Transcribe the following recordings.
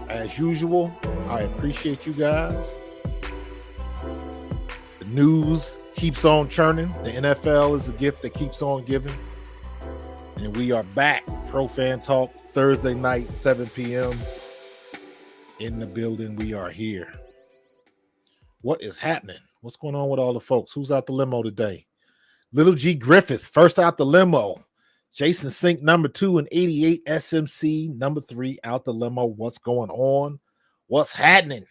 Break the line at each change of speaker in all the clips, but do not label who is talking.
As usual, I appreciate you guys. The news keeps on churning. The NFL is a gift that keeps on giving. And we are back. Pro Fan Talk, Thursday night, 7 p.m. In the building, we are here. What is happening? What's going on with all the folks? Who's out the limo today? Little G Griffith, first out the limo. Jason Sink, number 2 and 88. SMC, number 3, out the limo. What's going on? What's happening?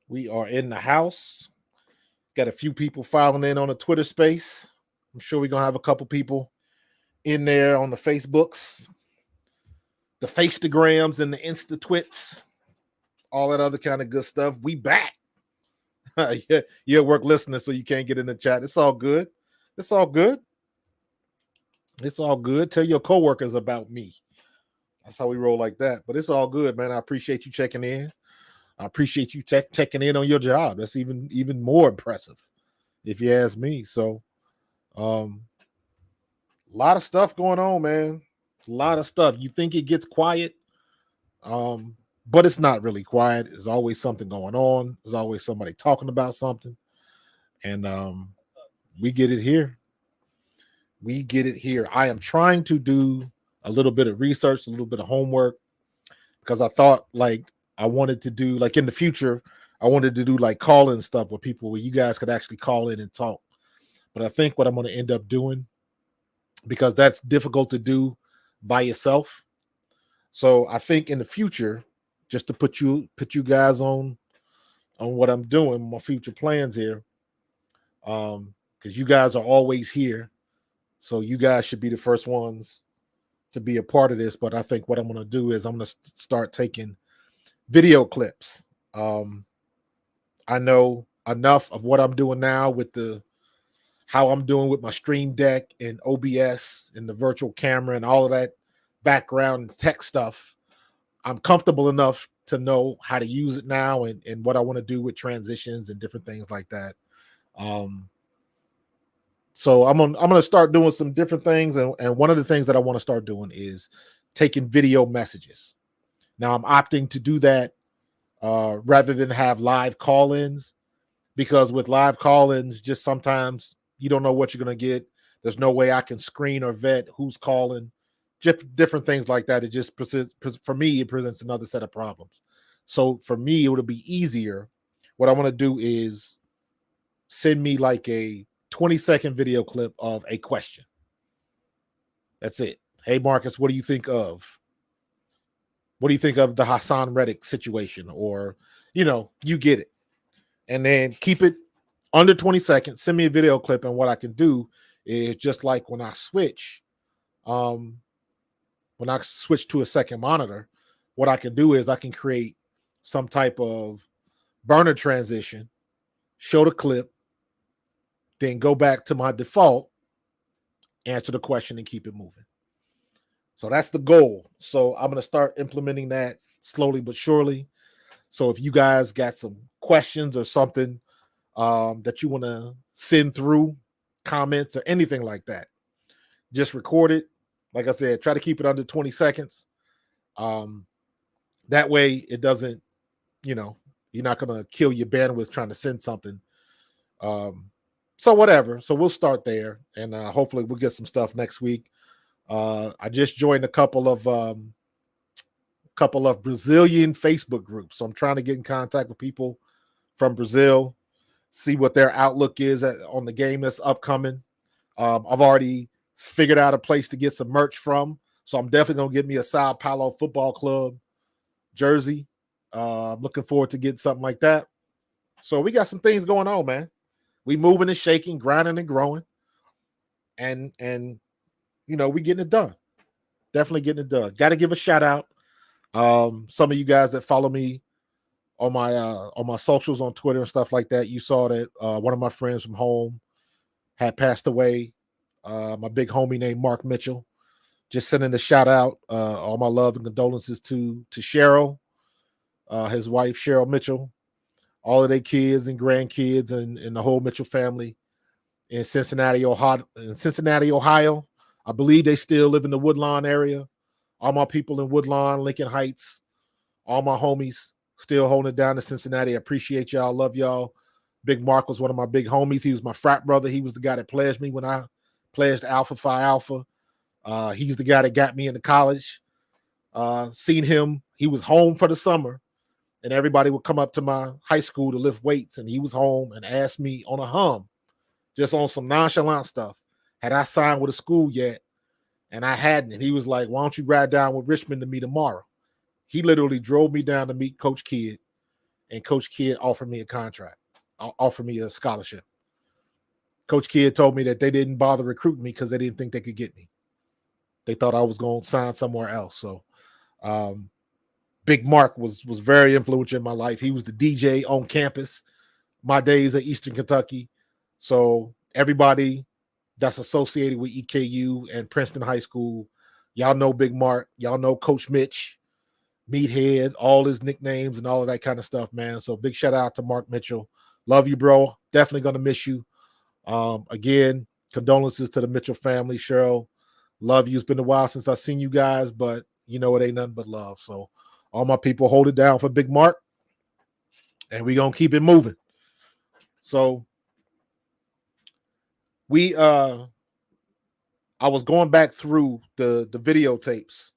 We are in the house. Got a few people filing in on the Twitter space. I'm sure we're going to have a couple people in there on the Facebooks, the Facegrams, and the Insta-Twits, all that other kind of good stuff. We back. You're at work listening, so you can't get in the chat. It's all good. It's all good. It's all good. Tell your coworkers about me. That's how we roll like that. But it's all good, man. I appreciate you checking in. I appreciate you checking in on your job. That's even more impressive, if you ask me. So, a lot of stuff going on, man. A lot of stuff. You think it gets quiet, but it's not really quiet. There's always something going on. There's always somebody talking about something. And we get it here. We get it here. I am trying to do a little bit of research, a little bit of homework, because I thought I wanted to do in the future, I wanted to do call-in stuff with people where you guys could actually call in and talk. But I think what I'm going to end up doing, because that's difficult to do by yourself. So I think in the future, just to put you guys on what I'm doing, my future plans here, because you guys are always here. So you guys should be the first ones to be a part of this. But I think what I'm going to do is I'm going to start taking video clips. I know enough of what I'm doing now with how I'm doing with my Stream Deck and OBS and the virtual camera and all of that background tech stuff. I'm comfortable enough to know how to use it now and what I want to do with transitions and different things like that. So I'm gonna start doing some different things, and one of the things that I want to start doing is taking video messages. Now I'm opting to do that rather than have live call-ins, because with live call-ins, just sometimes you don't know what you're gonna get. There's no way I can screen or vet who's calling, just different things like that. It just for me, it presents another set of problems. So for me, it would be easier. What I want to do is send me a 20-second video clip of a question. That's it. Hey, Marcus, what do you think of the Haason Reddick situation? Or, you get it. And then keep it under 20 seconds. Send me a video clip. And what I can do is just like when I switch to a second monitor, what I can do is I can create some type of burner transition, show the clip, then go back to my default, answer the question, and keep it moving. So that's the goal. So I'm going to start implementing that slowly but surely. So if you guys got some questions or something that you want to send through, comments or anything like that, just record it. Like I said, try to keep it under 20 seconds. That way it doesn't, you're not going to kill your bandwidth trying to send something. So whatever. So we'll start there, and hopefully we'll get some stuff next week. I just joined a couple of Brazilian Facebook groups. So I'm trying to get in contact with people from Brazil, see what their outlook is on the game that's upcoming. I've already figured out a place to get some merch from. So I'm definitely going to get me a Sao Paulo Football Club jersey. I'm looking forward to getting something like that. So we got some things going on, man. We moving and shaking, grinding and growing. And we getting it done. Definitely getting it done. Got to give a shout out. Some of you guys that follow me on my socials on Twitter and stuff like that, you saw that one of my friends from home had passed away. My big homie named Mark Mitchell. Just sending a shout out. All my love and condolences to Cheryl, his wife Cheryl Mitchell, all of their kids and grandkids and the whole Mitchell family in Cincinnati, Ohio. I believe they still live in the Woodlawn area. All my people in Woodlawn, Lincoln Heights, All my homies still holding it down in Cincinnati. I appreciate y'all. Love y'all. Big Mark was one of my big homies. He was my frat brother. He was the guy that pledged me when I pledged Alpha Phi Alpha. He's the guy that got me into college. Seen him. He was home for the summer, and everybody would come up to my high school to lift weights, and he was home and asked me on a hum, just on some nonchalant stuff, had I signed with a school yet? And I hadn't. And he was like, why don't you ride down with Richmond to me tomorrow? He literally drove me down to meet Coach Kidd, and Coach Kidd offered me a contract, offered me a scholarship. Coach Kidd told me that they didn't bother recruiting me because they didn't think they could get me. They thought I was going to sign somewhere else. So Big Mark was very influential in my life. He was the DJ on campus my days at Eastern Kentucky. So everybody that's associated with EKU and Princeton High School, y'all know Big Mark. Y'all know Coach Mitch, Meathead, all his nicknames and all of that kind of stuff, man. So big shout out to Mark Mitchell. Love you, bro. Definitely going to miss you. Again, condolences to the Mitchell family. Cheryl, love you. It's been a while since I've seen you guys, but you know it ain't nothing but love. So all my people hold it down for Big Mark, and we going to keep it moving. So I was going back through the videotapes.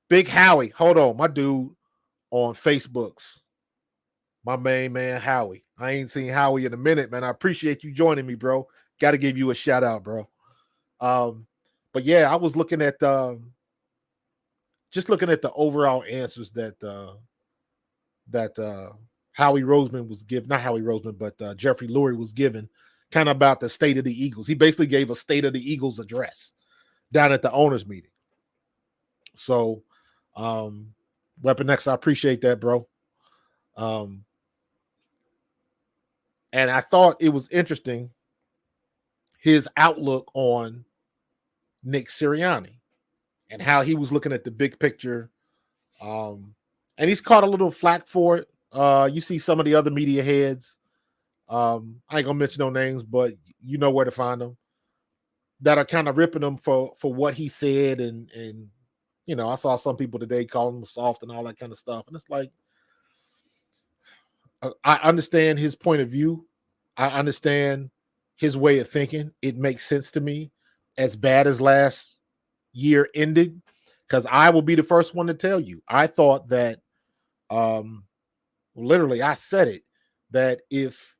Big Howie, hold on, my dude on Facebook's my main man Howie. I ain't seen Howie in a minute, man. I appreciate you joining me, bro. Got to give you a shout out, bro. But yeah, I was looking at just looking at the overall answers that Howie Roseman was given, not Howie Roseman, but Jeffrey Lurie was given, kind of about the state of the Eagles. He basically gave a state of the Eagles address down at the owners meeting. So, Weapon X, I appreciate that, bro. And I thought it was interesting, his outlook on Nick Sirianni and how he was looking at the big picture. And he's caught a little flack for it. You see some of the other media heads, I ain't gonna mention no names, but you know where to find them, that are kind of ripping him for what he said. And you know, I saw some people today calling him soft and all that kind of stuff. And it's like, I understand his point of view. I understand his way of thinking. It makes sense to me. As bad as last year ended, because I will be the first one to tell you, I thought that, literally, I said it, that if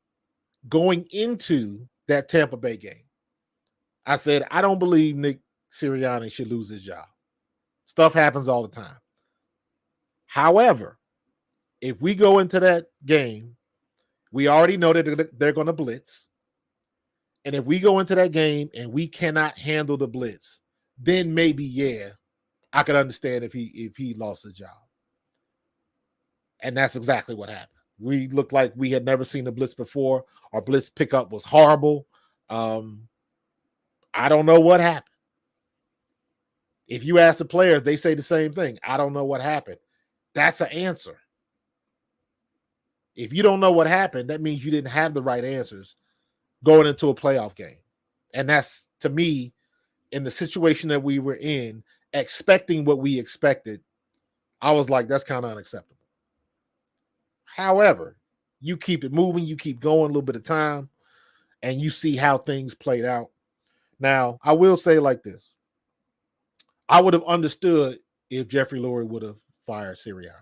going into that Tampa Bay game, I said, I don't believe Nick Sirianni should lose his job. Stuff happens all the time. However, if we go into that game, we already know that they're going to blitz. And if we go into that game and we cannot handle the blitz, then maybe, yeah, I could understand if he lost his job. And that's exactly what happened. We looked like we had never seen the blitz before. Our blitz pickup was horrible. I don't know what happened. If you ask the players, they say the same thing. I don't know what happened. That's an answer. If you don't know what happened, that means you didn't have the right answers going into a playoff game. And that's, to me, in the situation that we were in, expecting what we expected, I was like, that's kind of unacceptable. However, you keep it moving, you keep going a little bit of time, and you see how things played out. Now, I will say like this. I would have understood if Jeffrey Lurie would have fired Sirianni.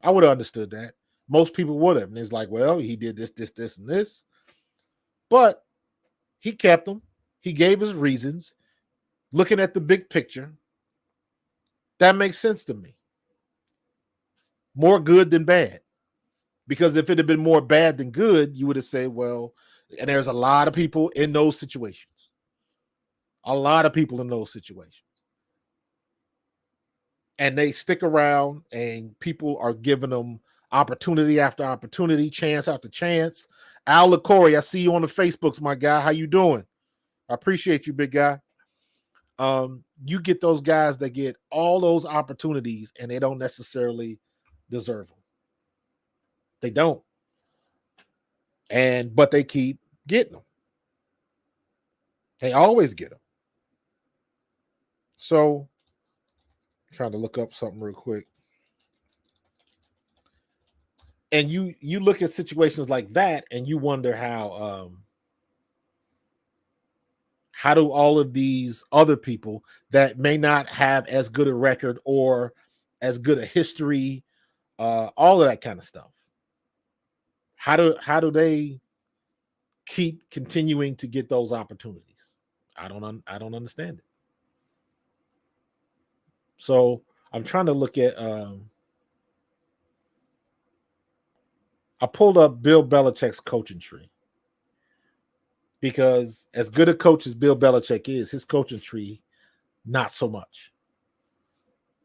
I would have understood that. Most people would have. And it's like, well, he did this, and this. But he kept him. He gave his reasons. Looking at the big picture, that makes sense to me. More good than bad. Because if it had been more bad than good, you would have said, well, and there's a lot of people in those situations. A lot of people in those situations. And they stick around, and people are giving them opportunity after opportunity, chance after chance. Al LaCory, I see you on the Facebooks, my guy. How you doing? I appreciate you, big guy. You get those guys that get all those opportunities, and they don't necessarily deserve them. They don't. But they keep getting them. They always get them. So, I'm trying to look up something real quick. And you look at situations like that and you wonder how do all of these other people that may not have as good a record or as good a history, all of that kind of stuff, how do they keep continuing to get those opportunities? I don't understand it. So I'm trying to look at I pulled up Bill Belichick's coaching tree, because as good a coach as Bill Belichick is, his coaching tree, not so much.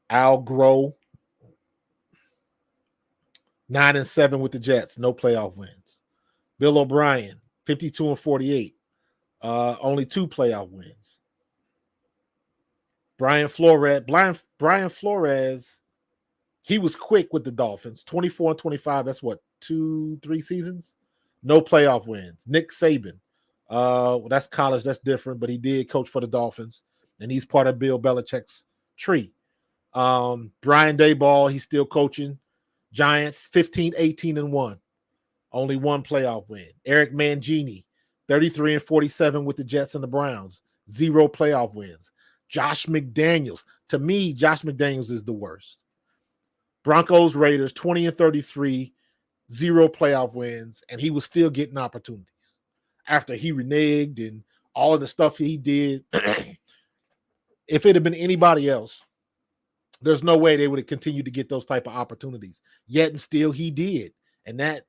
Al Groh, 9-7 with the Jets, no playoff wins. Bill O'Brien, 52-48, only 2 playoff wins. Brian Flores, he was quick with the Dolphins, 24-25. That's what, 2-3 seasons, no playoff wins. Nick Saban, that's college, that's different, but he did coach for the Dolphins, and he's part of Bill Belichick's tree. Brian Daboll, he's still coaching. Giants, 15-18-1, only 1 playoff win. Eric Mangini, 33-47 with the Jets and the Browns, 0 playoff wins. Josh McDaniels, to me, Josh McDaniels is the worst. Broncos, Raiders, 20-33, 0 playoff wins, and he was still getting opportunities after he reneged and all of the stuff he did. If it had been anybody else, there's no way they would have continued to get those type of opportunities. Yet and still he did. And that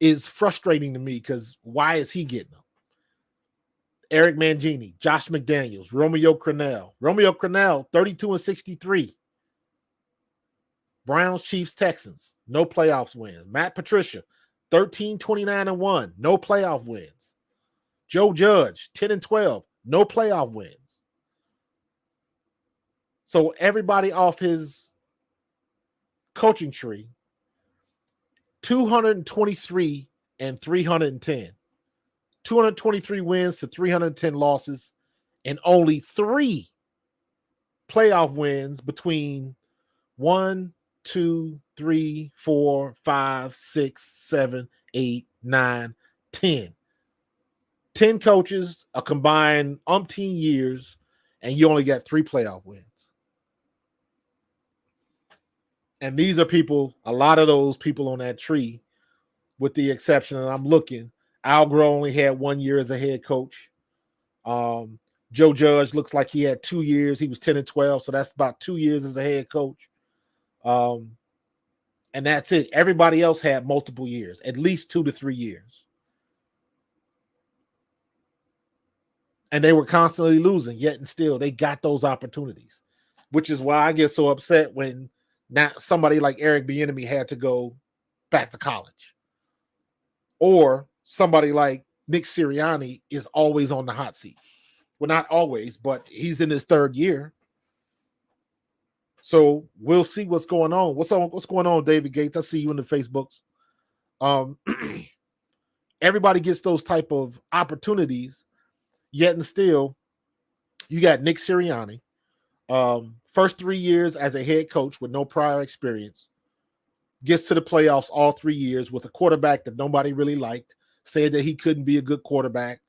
is frustrating to me, because why is he getting them? Eric Mangini, Josh McDaniels, Romeo Crennel. Romeo Crennel, 32-63. Browns, Chiefs, Texans, no playoffs wins. Matt Patricia, 13-29-1, no playoff wins. Joe Judge, 10-12, no playoff wins. So everybody off his coaching tree, 223 and 310. 223 wins to 310 losses, and only 3 playoff wins between 1, 2, 3, 4, 5, 6, 7, 8, 9, 10. 10 coaches, a combined umpteen years, and you only got 3 playoff wins. And these are people, a lot of those people on that tree, with the exception, and I'm looking, Al Groh only had 1 year as a head coach. Joe Judge looks like he had 2 years. He was 10-12, so that's about 2 years as a head coach. And that's it. Everybody else had multiple years, at least 2 to 3 years. And they were constantly losing, yet and still they got those opportunities, which is why I get so upset when not somebody like Eric Bieniemy had to go back to college, or somebody like Nick Sirianni is always on the hot seat. Well, not always, but he's in his 3rd year. So we'll see what's going on. What's going on, David Gates? I see you in the Facebooks. Everybody gets those type of opportunities, yet and still, you got Nick Sirianni, first 3 years as a head coach with no prior experience, gets to the playoffs all 3 years with a quarterback that nobody really liked, said that he couldn't be a good quarterback.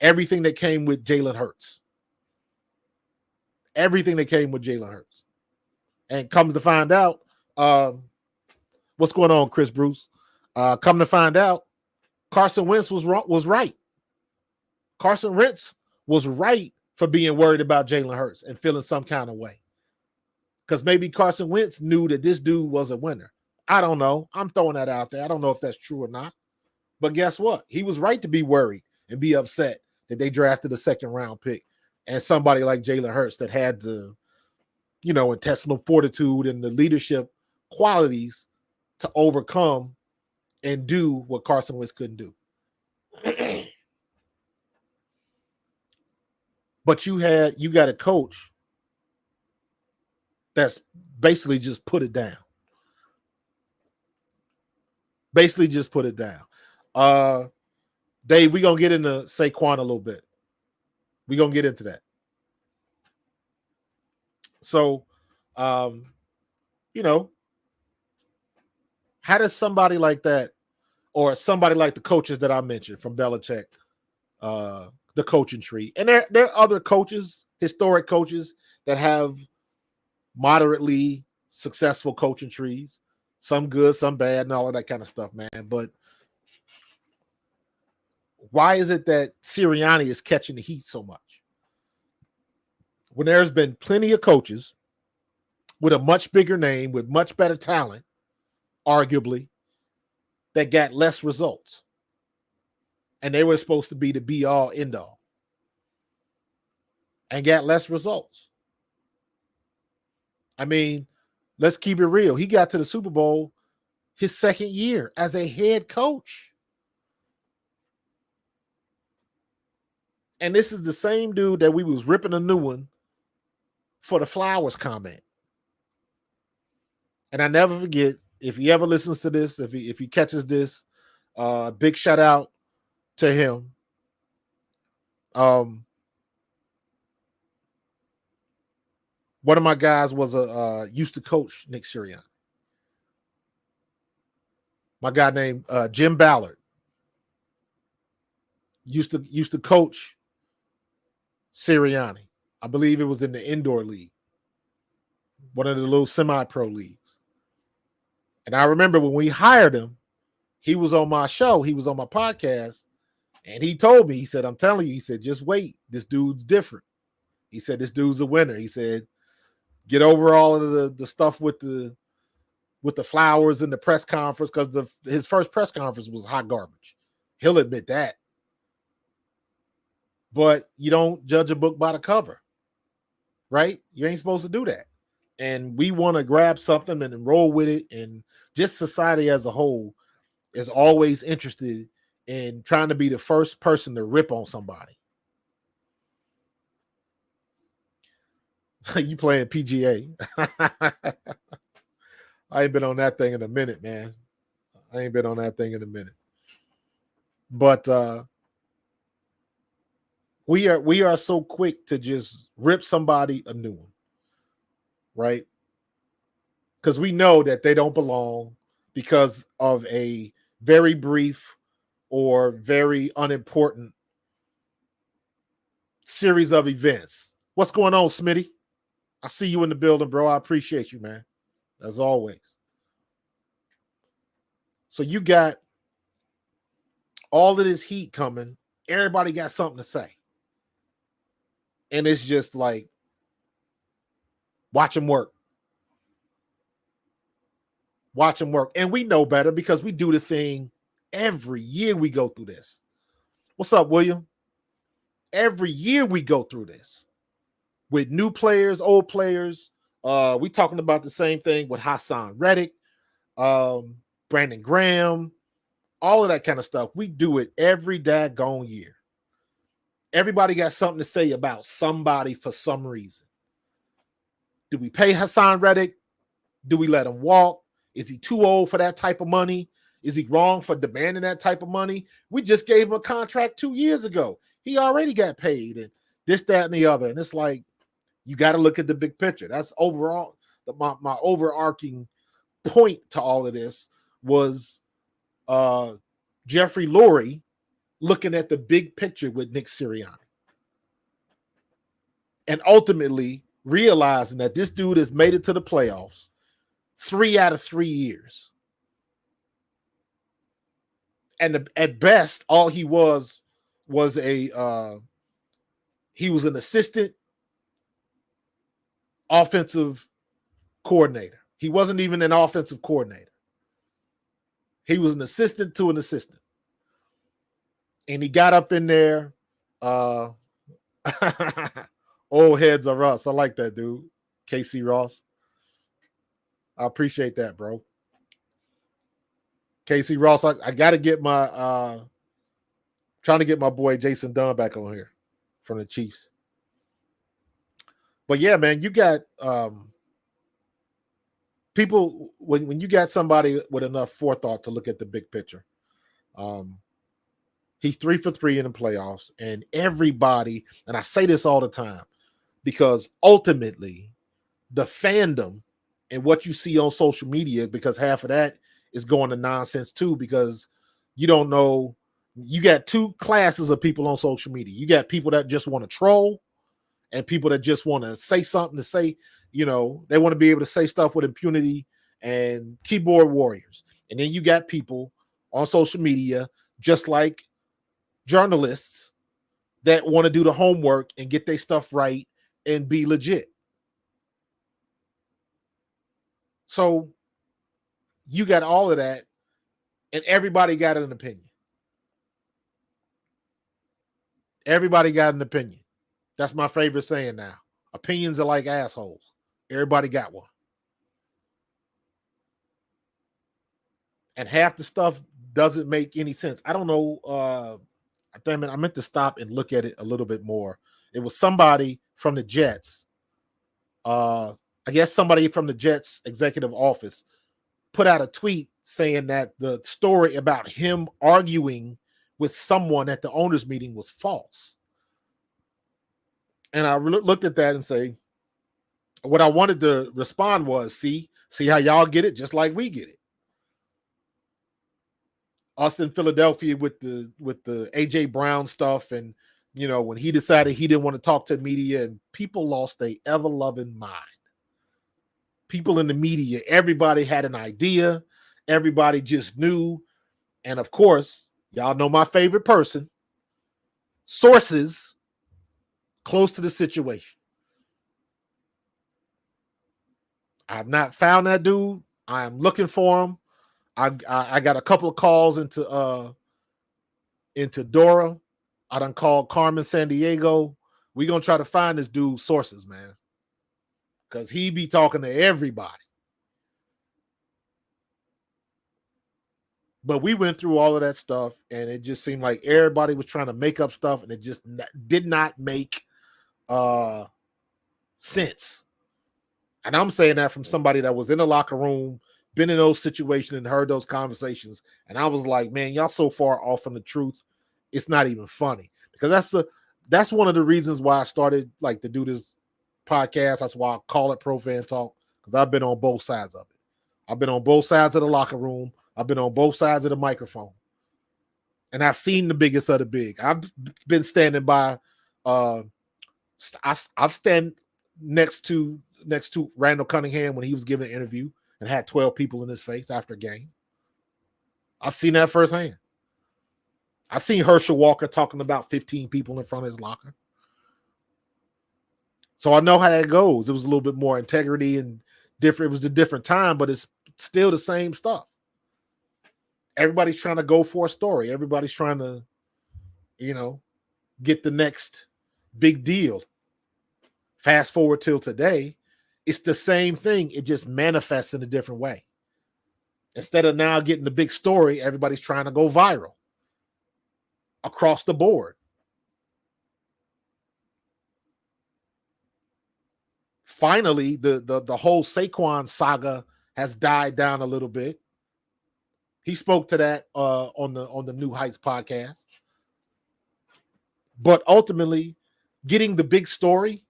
Everything that came with Jalen Hurts. And comes to find out, what's going on, Chris Bruce? Come to find out, Carson Wentz was right. Carson Wentz was right for being worried about Jalen Hurts and feeling some kind of way. Because maybe Carson Wentz knew that this dude was a winner. I don't know. I'm throwing that out there. I don't know if that's true or not. But guess what? He was right to be worried and be upset that they drafted a 2nd round pick and somebody like Jalen Hurts that had the, intestinal fortitude and the leadership qualities to overcome and do what Carson Wentz couldn't do. But you got a coach that's basically just put it down. Dave, we're going to get into Saquon a little bit. We're going to get into that. So, How does somebody like that, or somebody like the coaches that I mentioned from Belichick, the coaching tree, and there are other coaches, historic coaches that have moderately successful coaching trees, some good, some bad, and all of that kind of stuff, man. But why is it that Sirianni is catching the heat so much when there's been plenty of coaches with a much bigger name, with much better talent, arguably, that got less results? And they were supposed to be the be-all, end-all, and got less results. I mean, let's keep it real. He got to the Super Bowl his second year as a head coach. And this is the same dude that we was ripping a new one for the Flowers comment. And I never forget, if he ever listens to this, if he catches this, big shout out to him. One of my guys was used to coach Nick Sirianni. My guy named Jim Ballard used to coach Sirianni. I believe it was in the indoor league, one of the little semi-pro leagues. And I remember when we hired him, he was on my show, he was on my podcast, and he told me, he said, I'm telling you, he said, just wait, this dude's different. He said, this dude's a winner. He said, get over all of the stuff with the Flowers and the press conference, because his first press conference was hot garbage. He'll admit that. But you don't judge a book by the cover, right? You ain't supposed to do that. And we want to grab something and roll with it. And just society as a whole is always interested in trying to be the first person to rip on somebody. You playing PGA. I ain't been on that thing in a minute, man. But we are so quick to just rip somebody a new one, right? Because we know that they don't belong because of a very brief or very unimportant series of events. What's going on, Smitty? I see you in the building, bro. I appreciate you, man, as always. So you got all of this heat coming. Everybody got something to say. And it's just like, watch them work. Watch them work. And we know better because we do the thing every year. We go through this. What's up, William? Every year we go through this with new players, old players. We talking about the same thing with Haason Reddick, Brandon Graham, all of that kind of stuff. We do it every daggone year. Everybody got something to say about somebody for some reason. Do we pay Haason Reddick? Do we let him walk? Is he too old for that type of money? Is he wrong for demanding that type of money? We just gave him a contract 2 years ago. He already got paid, and this, that, and the other. And it's like, you got to look at the big picture. That's overall my overarching point to all of this was Jeffrey Lurie looking at the big picture with Nick Sirianni. And ultimately realizing that this dude has made it to the playoffs 3 out of 3 years. And at best, all he was he was an assistant offensive coordinator. He wasn't even an offensive coordinator. He was an assistant to an assistant. And he got up in there. Old heads are us. I like that, dude. KC Ross. I appreciate that, bro. KC Ross, I got to get my trying to get my boy Jason Dunn back on here from the Chiefs. But yeah, man, you got people when you got somebody with enough forethought to look at the big picture. He's 3 for 3 in the playoffs, and everybody, and I say this all the time, because ultimately the fandom and what you see on social media, because half of that is going to nonsense too, because you don't know. You got two classes of people on social media. You got people that just want to troll and people that just want to say something to say, they want to be able to say stuff with impunity and keyboard warriors. And then you got people on social media, just like journalists, that want to do the homework and get their stuff right and be legit. So you got all of that, and everybody got an opinion. Everybody got an opinion. That's my favorite saying now. Opinions are like assholes. Everybody got one. And half the stuff doesn't make any sense. I don't know. Damn it, I meant to stop and look at it a little bit more. It was somebody from the Jets. I guess somebody from the Jets executive office put out a tweet saying that the story about him arguing with someone at the owners meeting was false. And I looked at that and say, what I wanted to respond was, see how y'all get it just like we get it. Us in Philadelphia with the AJ Brown stuff, and when he decided he didn't want to talk to the media, and people lost their ever-loving mind. People in the media, everybody had an idea, everybody just knew, and of course, y'all know my favorite person, sources close to the situation. I have not found that dude. I am looking for him. I got a couple of calls into Dora. I done called Carmen Sandiego. We gonna try to find this dude's sources, man, because he be talking to everybody. But we went through all of that stuff, and it just seemed like everybody was trying to make up stuff, and it just did not make sense. And I'm saying that from somebody that was in the locker room, been in those situations and heard those conversations. And I was like, man, y'all so far off from the truth. It's not even funny, because that's one of the reasons why I started to do this podcast. That's why I call it Pro Fan Talk, because I've been on both sides of it. I've been on both sides of the locker room. I've been on both sides of the microphone, and I've seen the biggest of the big. I've been standing by. I've stand next to Randall Cunningham when he was giving an interview and had 12 people in his face after a game. I've seen that firsthand. I've seen Herschel Walker talking about 15 people in front of his locker. So I know how that goes. It was a little bit more integrity and different. It was a different time, but it's still the same stuff. Everybody's trying to go for a story. Everybody's trying to, get the next big deal. Fast forward till today, it's the same thing. It just manifests in a different way. Instead of now getting the big story, everybody's trying to go viral across the board. Finally, the whole Saquon saga has died down a little bit. He spoke to that on the New Heights podcast. But ultimately, getting the big story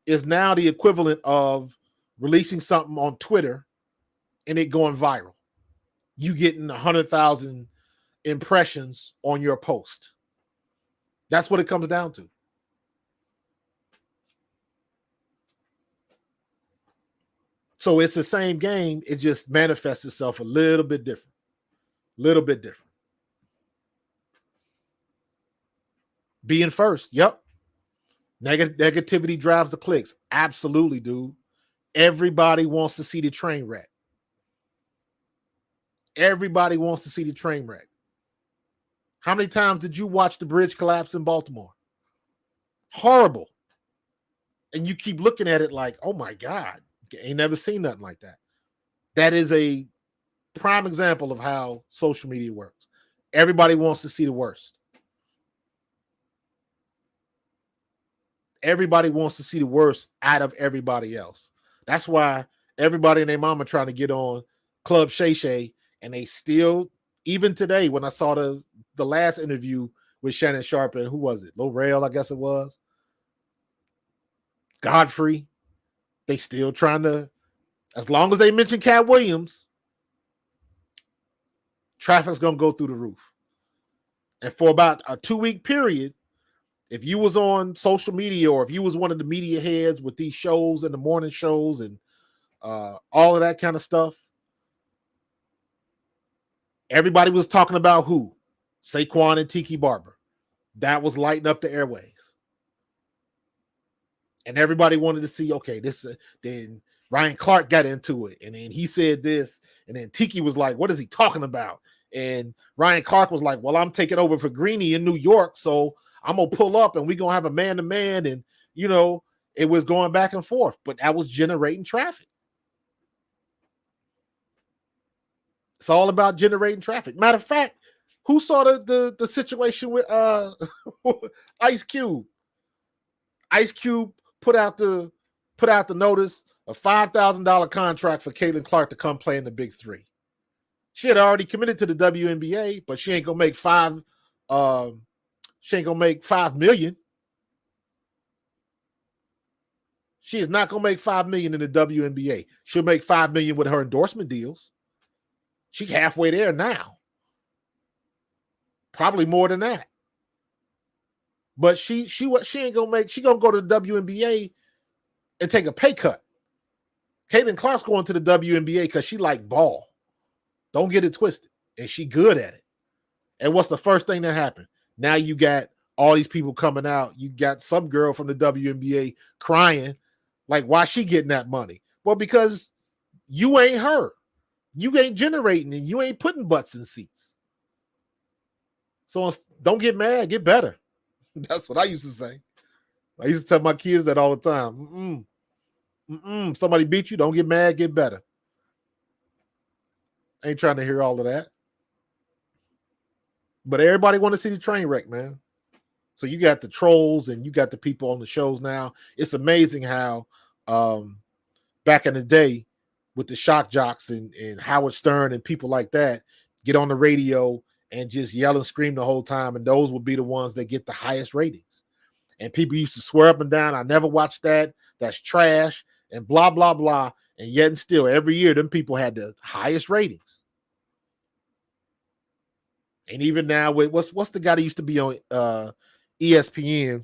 is now the equivalent of releasing something on Twitter and it going viral. You getting 100,000 impressions on your post. That's what it comes down to. So it's the same game. It just manifests itself a little bit different. Little bit different. Being first. Yep. Negativity drives the clicks. Absolutely, dude. Everybody wants to see the train wreck. Everybody wants to see the train wreck. How many times did you watch the bridge collapse in Baltimore? Horrible. And you keep looking at it like, oh my God, ain't never seen nothing like that. That is a prime example of how social media works. Everybody wants to see the worst. Everybody wants to see the worst out of everybody else. That's why everybody and their mama trying to get on Club Shay Shay, and they still, even today, when I saw the last interview with Shannon Sharpe and who was it? Lorel, I guess it was. Godfrey. They still trying to, as long as they mention Cat Williams, traffic's going to go through the roof. And for about a 2-week period, if you was on social media or if you was one of the media heads with these shows and the morning shows and all of that kind of stuff, everybody was talking about who? Saquon and Tiki Barber. That was lighting up the airways. And everybody wanted to see, okay, this, then Ryan Clark got into it. And then he said this. And then Tiki was like, what is he talking about? And Ryan Clark was like, well, I'm taking over for Greeny in New York. So I'm going to pull up and we're going to have a man-to-man. And, you know, it was going back and forth. But that was generating traffic. It's all about generating traffic. Matter of fact, who saw the situation with Ice Cube? Ice Cube put out the notice, a $5,000 contract for Caitlin Clark to come play in the Big Three. She had already committed to the WNBA, but she ain't gonna make $5 million. She is not gonna make $5 million in the WNBA. She'll make $5 million with her endorsement deals. She's halfway there now. Probably more than that. But she ain't gonna make, she gonna go to the WNBA and take a pay cut. Caitlin Clark's going to the WNBA because she like ball. Don't get it twisted. And she good at it. And what's the first thing that happened? Now you got all these people coming out. You got some girl from the WNBA crying, like, why she getting that money? Well, because you ain't her. You ain't generating and you ain't putting butts in seats. So don't get mad, get better. That's what I used to say. I used to tell my kids that all the time. Somebody beat you, don't get mad, get better. I ain't trying to hear all of that. But everybody want to see the train wreck, man. So you got the trolls and you got the people on the shows now. It's amazing how back in the day with the shock jocks and Howard Stern and people like that get on the radio and just yell and scream the whole time. And those would be the ones that get the highest ratings. And people used to swear up and down, I never watched that. That's trash and blah, blah, blah. And yet and still, every year, them people had the highest ratings. And even now, with what's the guy that used to be on ESPN,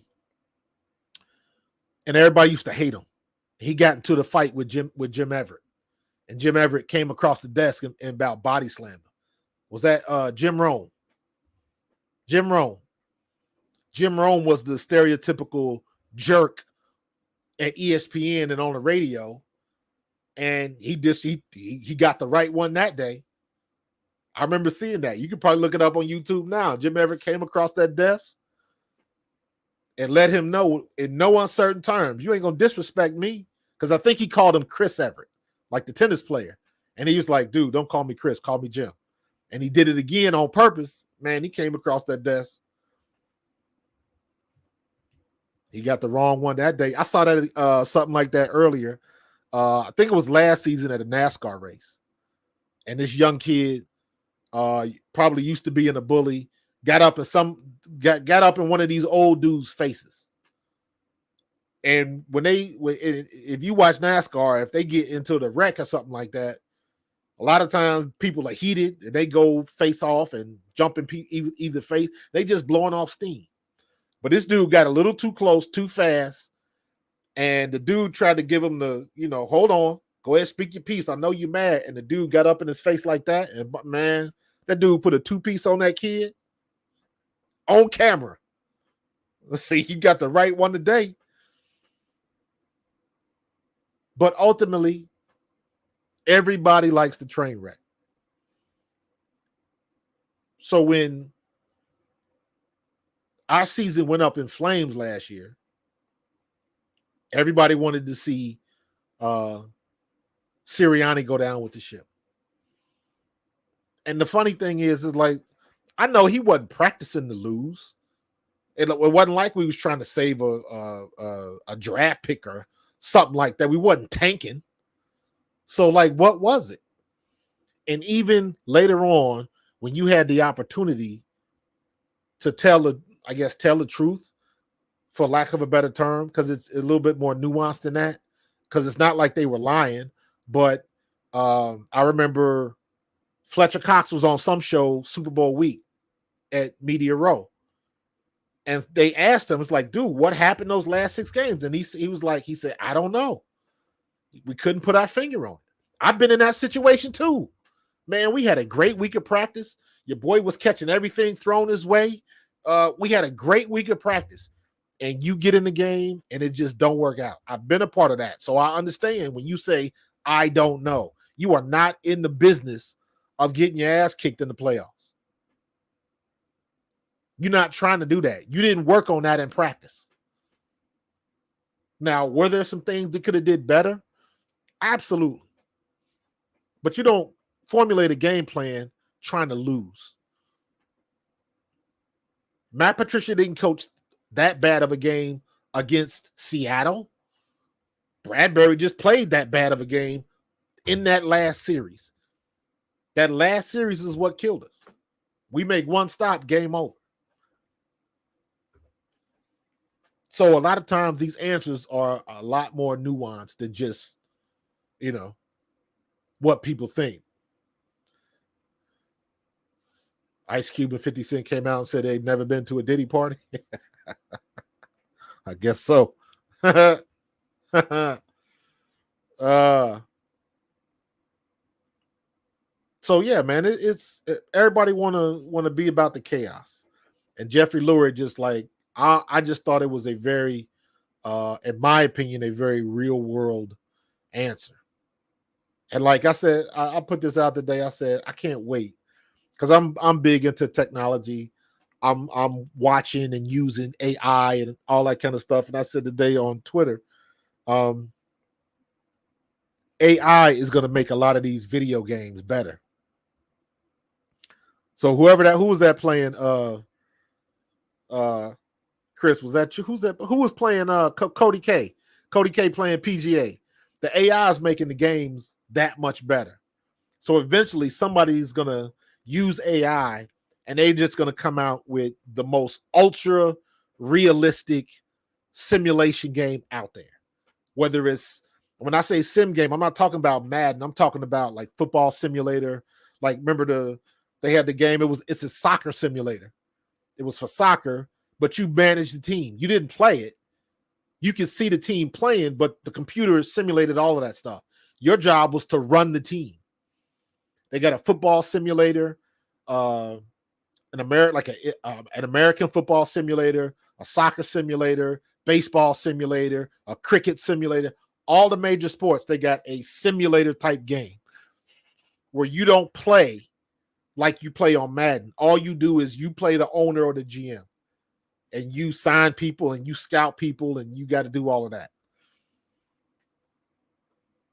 and everybody used to hate him. He got into the fight with Jim Everett, and Jim Everett came across the desk and about body slammed him. Was that Jim Rome? Jim Rome. Jim Rome was the stereotypical jerk at ESPN and on the radio. And he got the right one that day. I remember seeing that. You can probably look it up on YouTube now. Jim Everett came across that desk and let him know in no uncertain terms, you ain't going to disrespect me. Because I think he called him Chris Everett, like the tennis player. And he was like, dude, don't call me Chris, call me Jim. And he did it again on purpose. Man, he came across that desk. He got the wrong one that day. I saw that something like that earlier. I think it was last season at a NASCAR race. And this young kid probably used to be in a bully, got up in one of these old dudes' faces. And if you watch NASCAR, if they get into the wreck or something like that, a lot of times people are heated and they go face off and jump in either face. They just blowing off steam. But this dude got a little too close, too fast. And the dude tried to give him the, hold on, go ahead, speak your piece. I know you're mad. And the dude got up in his face like that. And man, that dude put a 2-piece on that kid on camera. Let's see, you got the right one today. But ultimately, everybody likes the train wreck. So when our season went up in flames last year, everybody wanted to see Sirianni go down with the ship. And the funny thing is like, I know he wasn't practicing to lose. It wasn't like we was trying to save a draft pick or something like that. We wasn't tanking. So, like, what was it? And even later on, when you had the opportunity to tell the truth, for lack of a better term, because it's a little bit more nuanced than that, because it's not like they were lying. But I remember Fletcher Cox was on some show Super Bowl week at Media Row. And they asked him, it's like, dude, what happened those last 6 games? And he was like, he said, I don't know. We couldn't put our finger on it. I've been in that situation too. Man, we had a great week of practice. Your boy was catching everything thrown his way. We had a great week of practice. And you get in the game and it just don't work out. I've been a part of that. So I understand when you say, I don't know. You are not in the business of getting your ass kicked in the playoffs. You're not trying to do that. You didn't work on that in practice. Now, were there some things that could have did better? Absolutely. But you don't formulate a game plan trying to lose. Matt Patricia didn't coach that bad of a game against Seattle. Bradbury just played that bad of a game in that last series. That last series is what killed us. We make one stop, game over. So a lot of times these answers are a lot more nuanced than just, what people think. Ice Cube and 50 Cent came out and said they'd never been to a Diddy party. I guess so. So yeah, man, it's everybody want to be about the chaos, and Jeffrey Lurie just like I just thought it was a very, in my opinion, a very real world answer. And like I said, I put this out today. I said I can't wait because I'm big into technology. I'm watching and using AI and all that kind of stuff. And I said today on Twitter, AI is going to make a lot of these video games better. So who was that playing? Chris, was that you? Who was playing Cody K? Cody K playing PGA. The AI is making the games that much better. So eventually somebody's going to use AI and they're just going to come out with the most ultra realistic simulation game out there. Whether it's, when I say sim game, I'm not talking about Madden. I'm talking about like football simulator. Like, remember they had the game. It's a soccer simulator. It was for soccer, but you managed the team. You didn't play it. You could see the team playing, but the computer simulated all of that stuff. Your job was to run the team. They got a football simulator, an American football simulator, a soccer simulator, baseball simulator, a cricket simulator. All the major sports, they got a simulator type game where you don't play like you play on Madden. All you do is you play the owner or the GM, and you sign people and you scout people and you got to do all of that.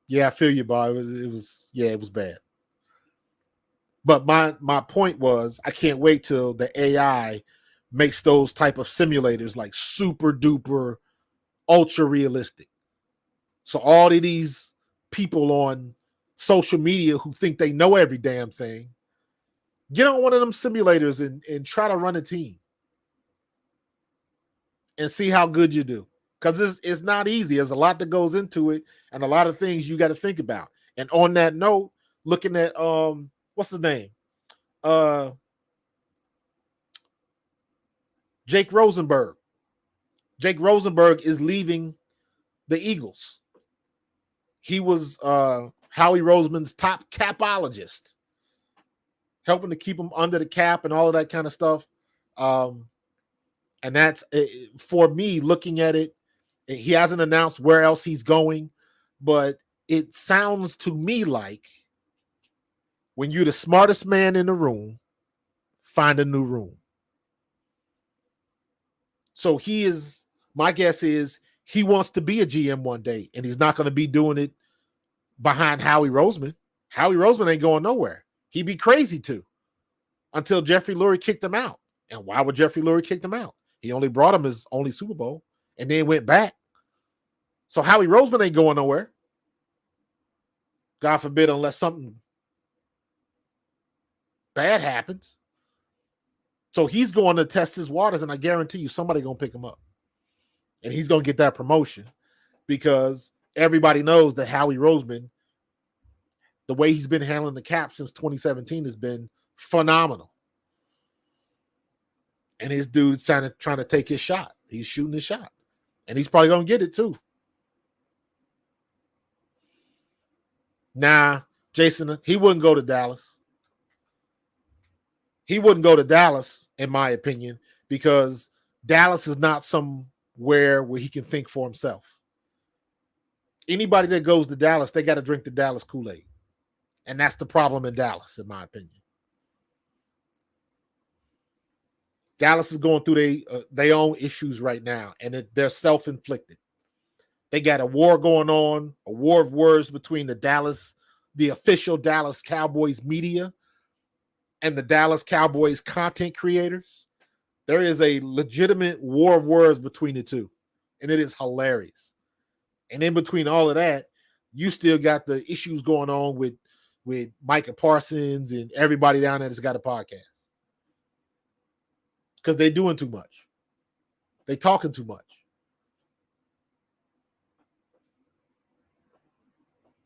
Yeah, I feel you, Bob. It was bad. But my point was, I can't wait till the AI makes those type of simulators like super duper ultra realistic. So all of these people on social media who think they know every damn thing, get on one of them simulators and try to run a team and see how good you do. Because it's not easy. There's a lot that goes into it and a lot of things you got to think about. And on that note, looking at what's his name? Jake Rosenberg. Jake Rosenberg is leaving the Eagles. He was Howie Roseman's top capologist, helping to keep him under the cap and all of that kind of stuff. And that's, for me, looking at it, he hasn't announced where else he's going, but it sounds to me like when you're the smartest man in the room, find a new room. So my guess is he wants to be a GM one day, and he's not going to be doing it behind Howie Roseman. Howie Roseman ain't going nowhere. He'd be crazy to, until Jeffrey Lurie kicked him out. And why would Jeffrey Lurie kick him out? He only brought him his only Super Bowl and then went back. So Howie Roseman ain't going nowhere. God forbid, unless something bad happens. So he's going to test his waters, and I guarantee you somebody going to pick him up. And he's going to get that promotion because everybody knows that Howie Roseman The way he's been handling the cap since 2017 has been phenomenal. And his dude's trying to take his shot. He's shooting his shot. And he's probably going to get it too. Nah, Jason, he wouldn't go to Dallas. He wouldn't go to Dallas, in my opinion, because Dallas is not somewhere where he can think for himself. Anybody that goes to Dallas, they got to drink the Dallas Kool-Aid. And that's the problem in Dallas, in my opinion. Dallas is going through their own issues right now, and they're self-inflicted. They got a war going on, a war of words between the official Dallas Cowboys media and the Dallas Cowboys content creators. There is a legitimate war of words between the two, and it is hilarious. And in between all of that, you still got the issues going on with Micah Parsons and everybody down there that's got a podcast. Because they're doing too much. They talking too much.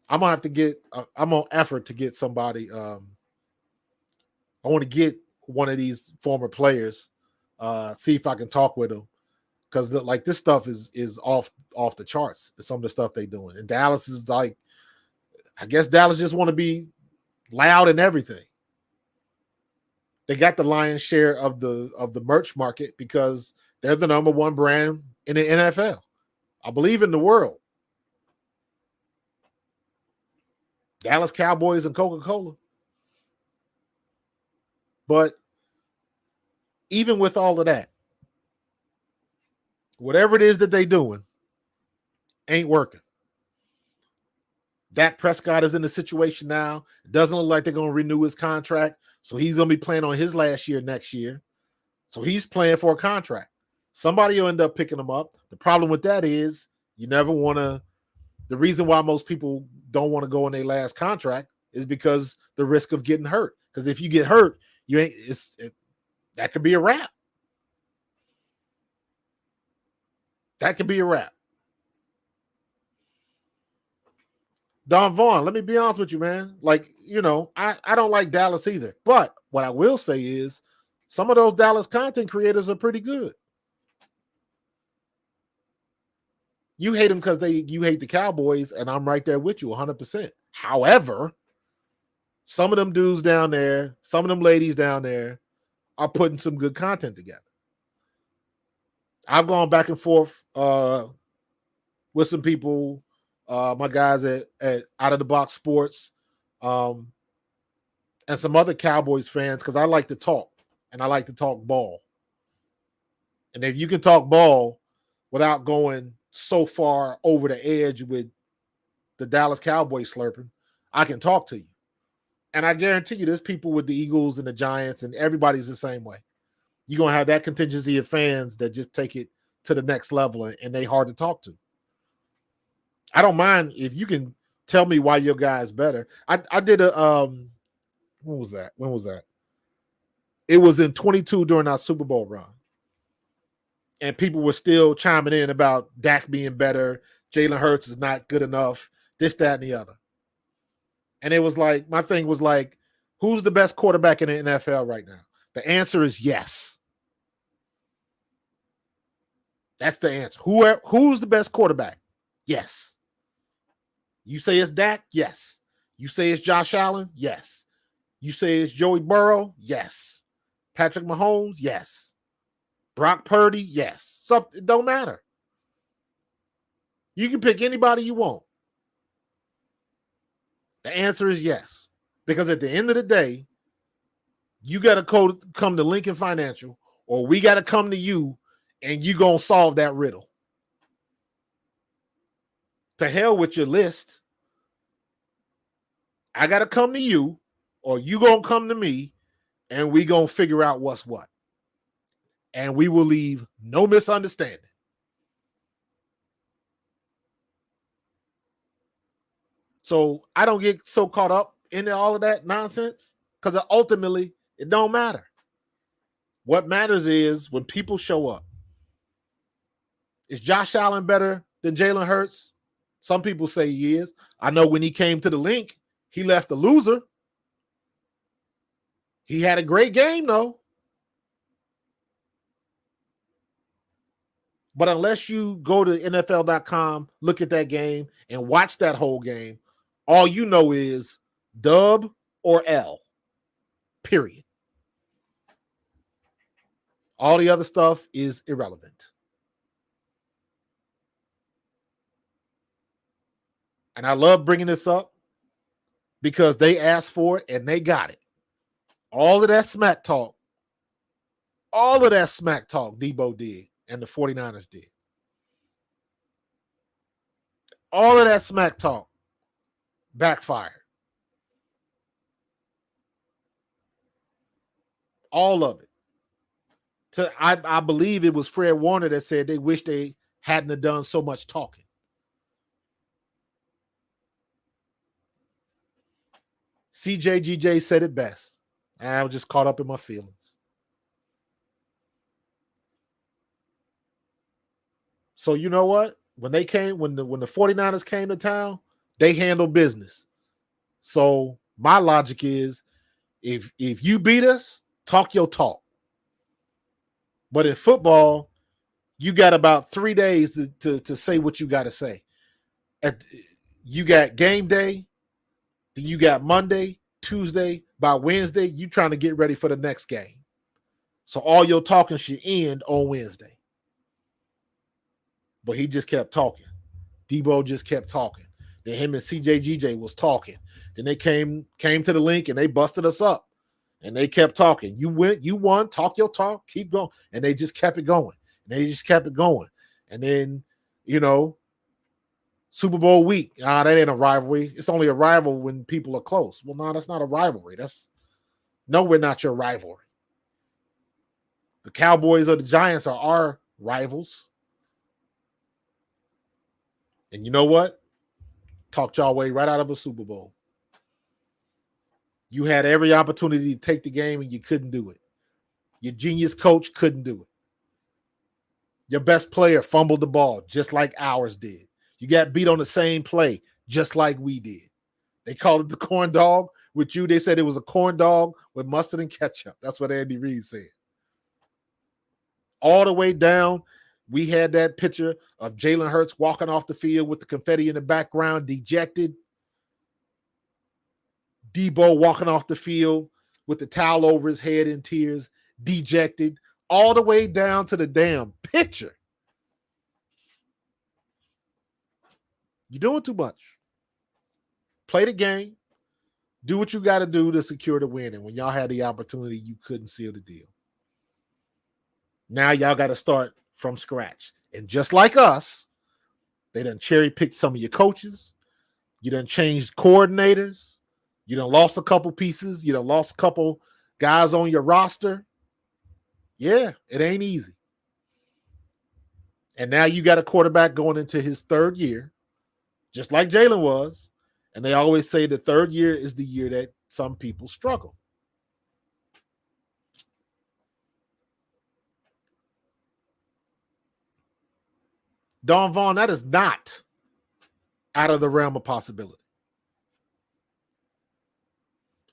I'm going to have to get, I'm on effort to get somebody. I want to get one of these former players, see if I can talk with them. Because like this stuff is off the charts. Some of the stuff they doing. And Dallas is like, I guess Dallas just want to be loud and everything. They got the lion's share of the merch market because they're the number one brand in the NFL. I believe in the world. Dallas Cowboys and Coca-Cola. But even with all of that, whatever it is that they're doing ain't working. Dak Prescott is in the situation now. It doesn't look like they're going to renew his contract. So he's going to be playing on his last year next year. So he's playing for a contract. Somebody will end up picking him up. The problem with that is you never want to. The reason why most people don't want to go on their last contract is because the risk of getting hurt. Because if you get hurt, that could be a wrap. That could be a wrap. Don Vaughn, let me be honest with you, man. Like, I don't like Dallas either. But what I will say is some of those Dallas content creators are pretty good. You hate them because you hate the Cowboys, and I'm right there with you 100%. However, some of them dudes down there, some of them ladies down there are putting some good content together. I've gone back and forth with some people, my guys at Out of the Box Sports, and some other Cowboys fans, because I like to talk, and I like to talk ball. And if you can talk ball without going so far over the edge with the Dallas Cowboys slurping, I can talk to you. And I guarantee you there's people with the Eagles and the Giants, and everybody's the same way. You're going to have that contingency of fans that just take it to the next level, and they hard to talk to. I don't mind if you can tell me why your guy is better. I did a when was that? It was in 22 during our Super Bowl run. And people were still chiming in about Dak being better. Jalen Hurts is not good enough. This, that, and the other. And it was like, my thing was like, who's the best quarterback in the NFL right now? The answer is yes. That's the answer. Who's the best quarterback? Yes. You say it's Dak? Yes. You say it's Josh Allen? Yes. You say it's Joey Burrow? Yes. Patrick Mahomes? Yes. Brock Purdy? Yes. It don't matter. You can pick anybody you want. The answer is yes. Because at the end of the day, you got to come to Lincoln Financial, or we got to come to you, and you going to solve that riddle. To hell with your list. I got to come to you, or you going to come to me, and we going to figure out what's what. And we will leave no misunderstanding. So I don't get so caught up in all of that nonsense, because ultimately it don't matter. What matters is when people show up. Is Josh Allen better than Jalen Hurts? Some people say he is. I know when he came to the link, He left a loser. He had a great game, though. But unless you go to NFL.com, look at that game, and watch that whole game, all you know is dub or L, period. All the other stuff is irrelevant. And I love bringing this up because they asked for it and they got it. All of that smack talk Debo did and the 49ers did. All of that smack talk backfired. All of it. I believe it was Fred Warner that said they wish they hadn't have done so much talking. CJGJ said it best. I was just caught up in my feelings. So you know what? When the 49ers came to town, they handled business. So my logic is if you beat us, talk your talk. But in football, you got about 3 days to say what you got to say. You got game day, then you got Monday, Tuesday, by Wednesday, you trying to get ready for the next game. So all your talking should end on Wednesday. But he just kept talking. Debo just kept talking. Then him and CJGJ was talking. Then they came to the link and they busted us up. And they kept talking. You won, talk your talk, keep going. And they just kept it going. And then, Super Bowl week. That ain't a rivalry. It's only a rival when people are close. Well, no, that's not a rivalry. We're not your rivalry. The Cowboys or the Giants are our rivals. And you know what? Talked y'all way right out of a Super Bowl. You had every opportunity to take the game and you couldn't do it. Your genius coach couldn't do it. Your best player fumbled the ball just like ours did. You got beat on the same play just like we did. They called it the corn dog. With you, they said it was a corn dog with mustard and ketchup. That's what Andy Reid said. All the way down, we had that picture of Jalen Hurts walking off the field with the confetti in the background, dejected. Debo walking off the field with the towel over his head in tears, dejected, all the way down to the damn picture. You're doing too much. Play the game. Do what you got to do to secure the win. And when y'all had the opportunity, you couldn't seal the deal. Now y'all got to start from scratch. And just like us, they done cherry-picked some of your coaches. You done changed coordinators. You done lost a couple pieces. You done lost a couple guys on your roster. Yeah, it ain't easy. And now you got a quarterback going into his third year, just like Jalen was. And they always say the third year is the year that some people struggle. Don Vaughn, that is not out of the realm of possibility.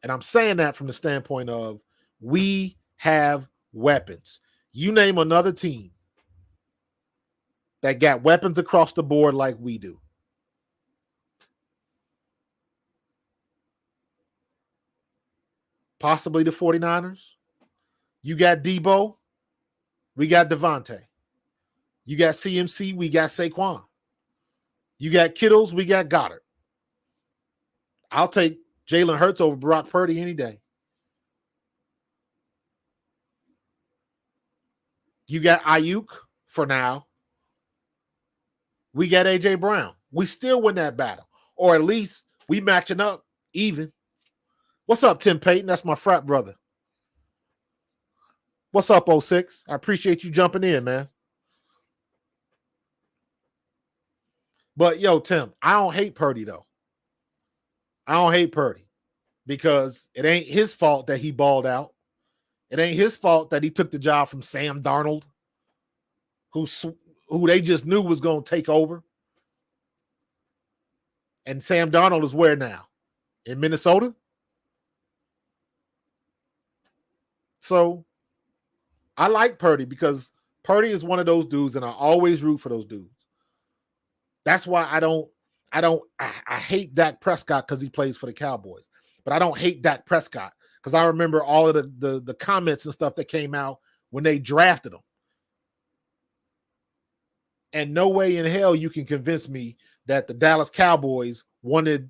And I'm saying that from the standpoint of we have weapons. You name another team that got weapons across the board like we do. Possibly the 49ers. You got Debo. We got Devontae. You got CMC. We got Saquon. You got Kittles. We got Goddard. I'll take Jalen Hurts over Brock Purdy any day. You got Ayuk for now. We got A.J. Brown. We still win that battle. Or at least we matching up even. What's up, Tim Payton? That's my frat brother. What's up, 06? I appreciate you jumping in, man. But, yo, Tim, I don't hate Purdy, though. I don't hate Purdy because it ain't his fault that he balled out. It ain't his fault that he took the job from Sam Darnold, who they just knew was going to take over. And Sam Darnold is where now? in Minnesota. So I like Purdy because Purdy is one of those dudes, and I always root for those dudes. That's why I hate Dak Prescott because he plays for the Cowboys. But I don't hate Dak Prescott because I remember all of the comments and stuff that came out when they drafted him. And no way in hell you can convince me that the Dallas Cowboys wanted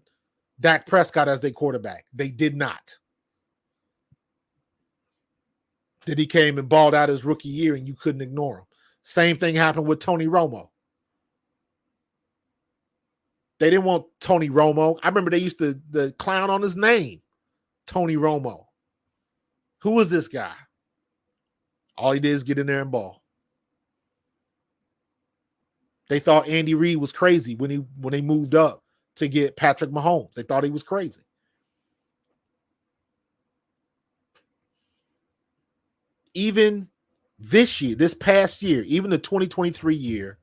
Dak Prescott as their quarterback. They did not. That he came and balled out his rookie year and you couldn't ignore him. Same thing happened with Tony Romo. They didn't want Tony Romo. I remember they used to the clown on his name, Tony Romo. Who was this guy? All he did is get in there and ball. They thought Andy Reid was crazy when they moved up to get Patrick Mahomes. They thought he was crazy. Even this year, this past year, even the 2023 year,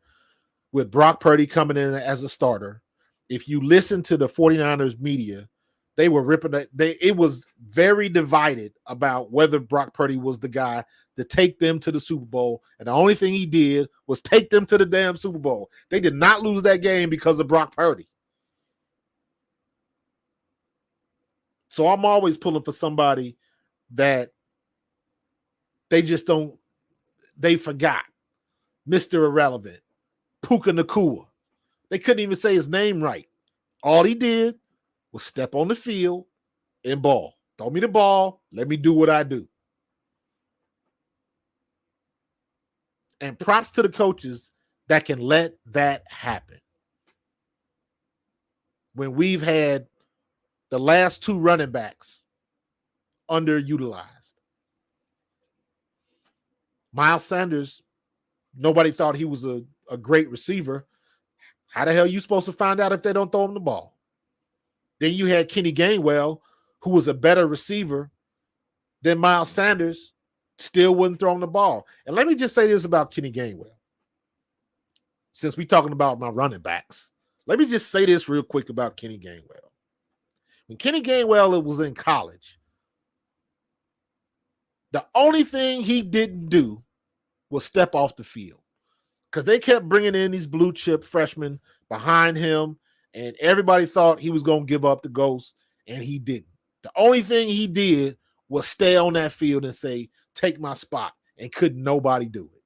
with Brock Purdy coming in as a starter, if you listen to the 49ers media, they were ripping it. It was very divided about whether Brock Purdy was the guy to take them to the Super Bowl. And the only thing he did was take them to the damn Super Bowl. They did not lose that game because of Brock Purdy. So I'm always pulling for somebody that they just don't, they forgot. Mr. Irrelevant, Puka Nacua. They couldn't even say his name right. All he did was step on the field and ball. Throw me the ball. Let me do what I do. And props to the coaches that can let that happen. When we've had the last two running backs underutilized. Miles Sanders, nobody thought he was a great receiver. How the hell are you supposed to find out if they don't throw him the ball? Then you had Kenny Gainwell, who was a better receiver than Miles Sanders, still wouldn't throw him the ball. And let me just say this about Kenny Gainwell. Since we're talking about my running backs, let me just say this real quick about Kenny Gainwell. When Kenny Gainwell was in college, the only thing he didn't do was step off the field because they kept bringing in these blue chip freshmen behind him, and everybody thought he was going to give up the ghost, and he didn't. The only thing he did was stay on that field and say, take my spot, and couldn't nobody do it.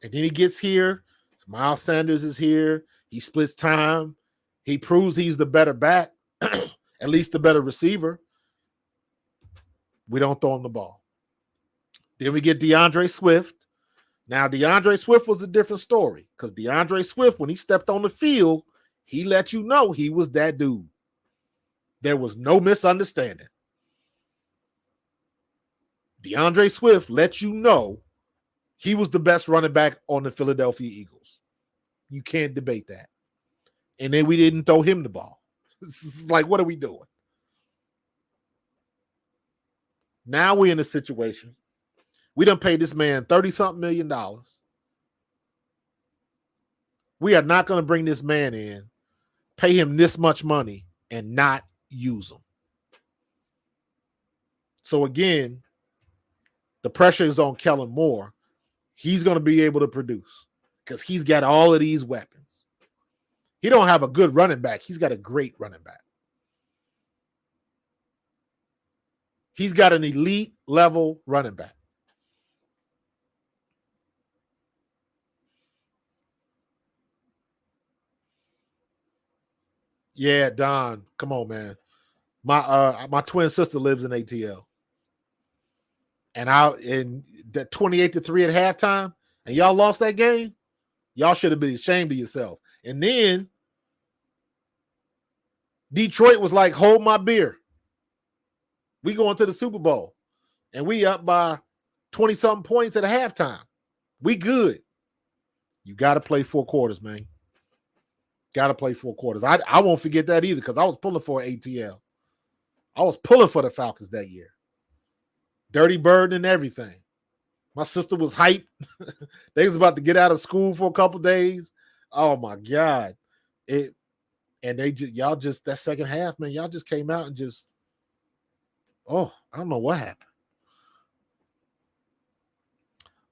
And then he gets here. Miles Sanders is here. He splits time. He proves he's the better back, at least the better receiver. We don't throw him the ball. Then we get DeAndre Swift. Now, DeAndre Swift was a different story because DeAndre Swift, when he stepped on the field, he let you know he was that dude. There was no misunderstanding. DeAndre Swift let you know he was the best running back on the Philadelphia Eagles. You can't debate that. And then we didn't throw him the ball. It's like, what are we doing? Now we're in a situation. We done paid this man $30-something million. We are not going to bring this man in, pay him this much money, and not use him. So again, the pressure is on Kellen Moore. He's going to be able to produce because he's got all of these weapons. He don't have a good running back. He's got a great running back. He's got an elite level running back. Yeah, Don, come on, man. My twin sister lives in ATL. And in that 28-3 at halftime, and y'all lost that game, y'all should have been ashamed of yourself. And then Detroit was like, hold my beer. We going to the Super Bowl. And we up by 20-something points at a halftime. We good. You got to play 4 quarters, man. Got to play 4 quarters. I won't forget that either because I was pulling for ATL. I was pulling for the Falcons that year. Dirty Bird and everything. My sister was hyped. They was about to get out of school for a couple days. Oh, my God. And y'all just that second half, man, y'all just came out and just, I don't know what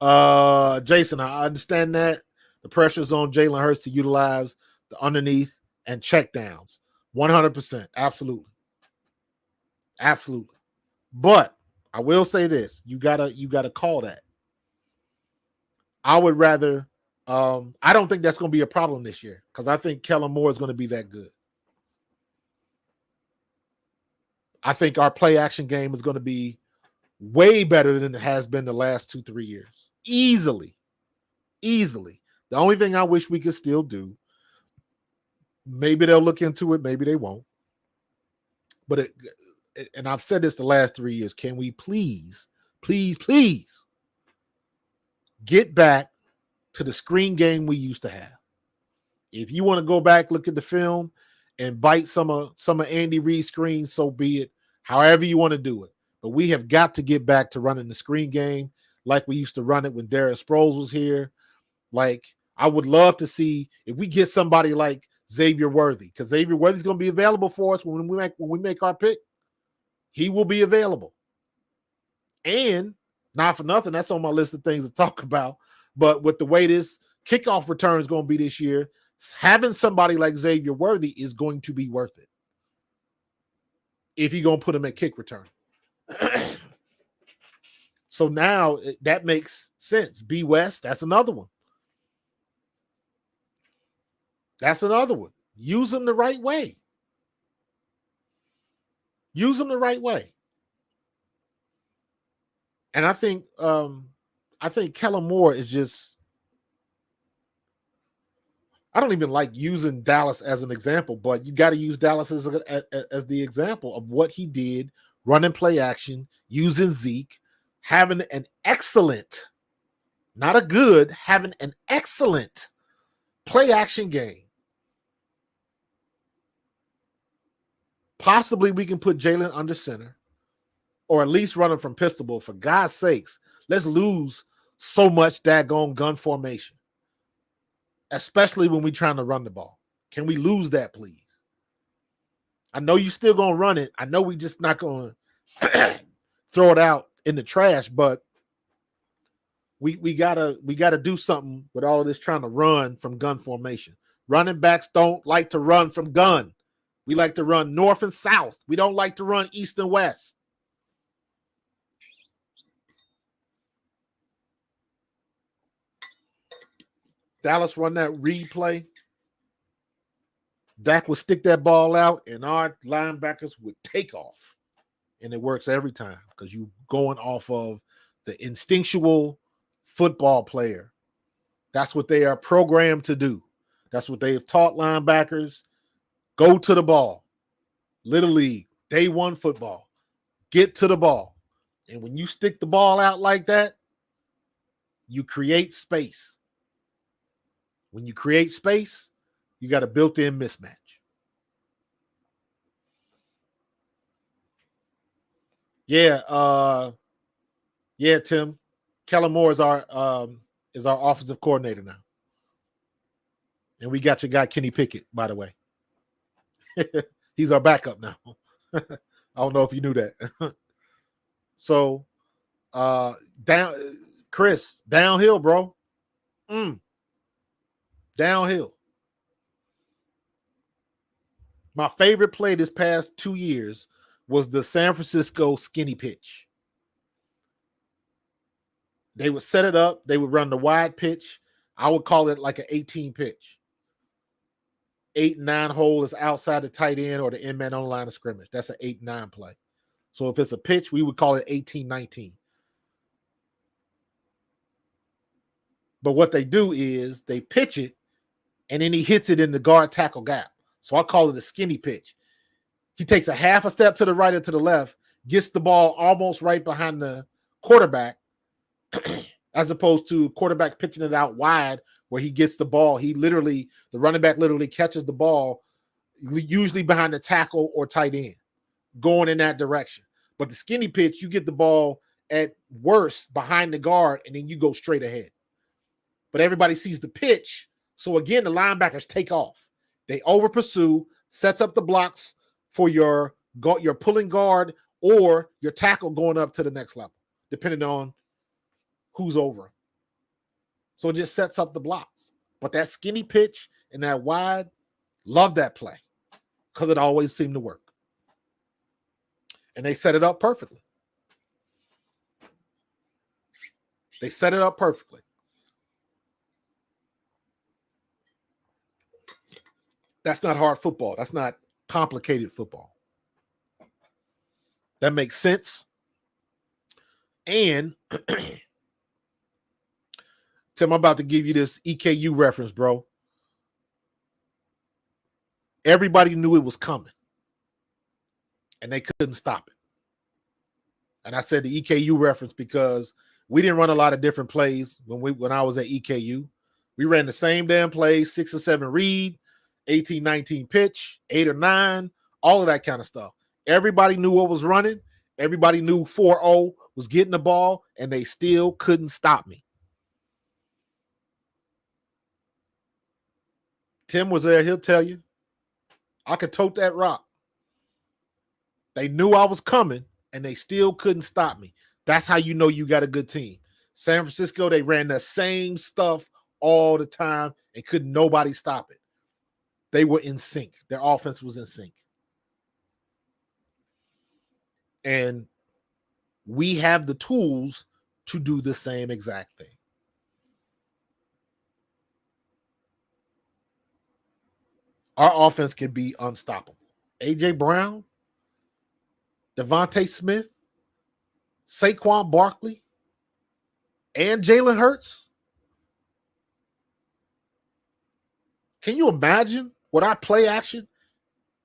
happened. Jason, I understand that the pressure's on Jalen Hurts to utilize the underneath and check downs. 100%. Absolutely. Absolutely. But I will say this. You gotta call that. I would rather, I don't think that's going to be a problem this year because I think Kellen Moore is going to be that good. I think our play action game is going to be way better than it has been the last 2-3 years. Easily. The only thing I wish we could still do, maybe they'll look into it, maybe they won't. But and I've said this the last 3 years, can we please get back to the screen game we used to have? If you want to go back, look at the film and bite some of Andy Reid's screens, so be it. However you want to do it. But we have got to get back to running the screen game like we used to run it when Darren Sproles was here. Like, I would love to see if we get somebody like Xavier Worthy, because Xavier Worthy's going to be available for us when we make our pick. He will be available. And not for nothing, that's on my list of things to talk about. But with the way this kickoff return is going to be this year, having somebody like Xavier Worthy is going to be worth it if you're going to put him at kick return. So now that makes sense. B West, that's another one. Use them the right way. And I think Kellen Moore is just, I don't even like using Dallas as an example, but you got to use Dallas as the example of what he did, running play action, using Zeke, having an excellent, not a good, having an excellent play action game. Possibly we can put Jalen under center or at least run him from pistol, but for God's sakes, let's lose so much daggone gun formation, especially when we're trying to run the ball. Can we lose that, please? I know you still going to run it. I know we just not going to throw it out in the trash, but we gotta do something with all of this trying to run from gun formation. Running backs don't like to run from gun. We like to run north and south. We don't like to run east and west. Dallas run that read play. Dak would stick that ball out, and our linebackers would take off. And it works every time because you're going off of the instinctual football player. That's what they are programmed to do. That's what they have taught linebackers. Go to the ball. Little League, day one football. Get to the ball. And when you stick the ball out like that, you create space. When you create space, you got a built-in mismatch. Yeah, Tim. Kellen Moore is our offensive coordinator now. And we got your guy Kenny Pickett, by the way. He's our backup now. I don't know if you knew that. So Chris, downhill, bro. Downhill. My favorite play this past 2 years was the San Francisco skinny pitch. They would set it up. They would run the wide pitch. I would call it like an 18 pitch. 8-9 hole is outside the tight end or the end man on the line of scrimmage. That's an 8-9 play. So if it's a pitch, we would call it 18-19. But what they do is they pitch it, and then he hits it in the guard tackle gap. So I call it a skinny pitch. He takes a half a step to the right or to the left, gets the ball almost right behind the quarterback, as opposed to quarterback pitching it out wide where he gets the ball. The running back literally catches the ball, usually behind the tackle or tight end, going in that direction. But the skinny pitch, you get the ball at worst behind the guard, and then you go straight ahead. But everybody sees the pitch. So again, the linebackers take off. They over pursue. sets up the blocks for your pulling guard or your tackle going up to the next level, depending on who's over. So it just sets up the blocks. But that skinny pitch and that wide, love that play because it always seemed to work. And they set it up perfectly. They set it up perfectly. That's not hard football. That's not complicated football. That makes sense. And Tim, I'm about to give you this EKU reference, bro. Everybody knew it was coming, and they couldn't stop it. And I said the EKU reference because we didn't run a lot of different plays when I was at EKU. We ran the same damn plays, 6 or 7 read, 18, 19 pitch, 8 or 9, all of that kind of stuff. Everybody knew what was running. Everybody knew 4-0 was getting the ball, and they still couldn't stop me. Tim was there. He'll tell you. I could tote that rock. They knew I was coming, and they still couldn't stop me. That's how you know you got a good team. San Francisco, they ran the same stuff all the time, and couldn't nobody stop it. They were in sync. Their offense was in sync. And we have the tools to do the same exact thing. Our offense can be unstoppable. A.J. Brown, Devontae Smith, Saquon Barkley, and Jalen Hurts. Can you imagine what our play action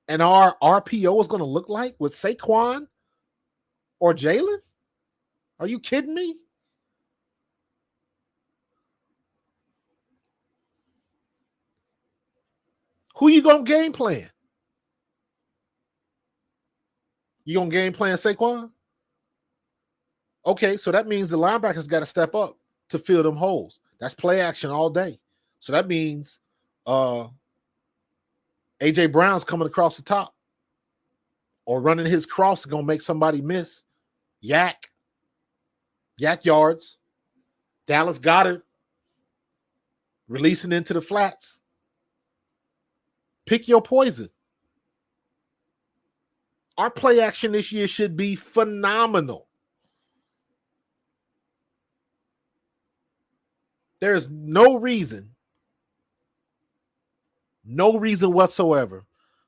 and our RPO is going to look like with Saquon or Jalen? Are you kidding me? Who you going to game plan? You going to game plan Saquon? Okay, so that means the linebackers got to step up to fill them holes. That's play action all day. So that means A.J. Brown's coming across the top or running his cross is going to make somebody miss. Yak yards. Dallas Goedert releasing into the flats. Pick your poison. Our play action this year should be phenomenal. There's no reason whatsoever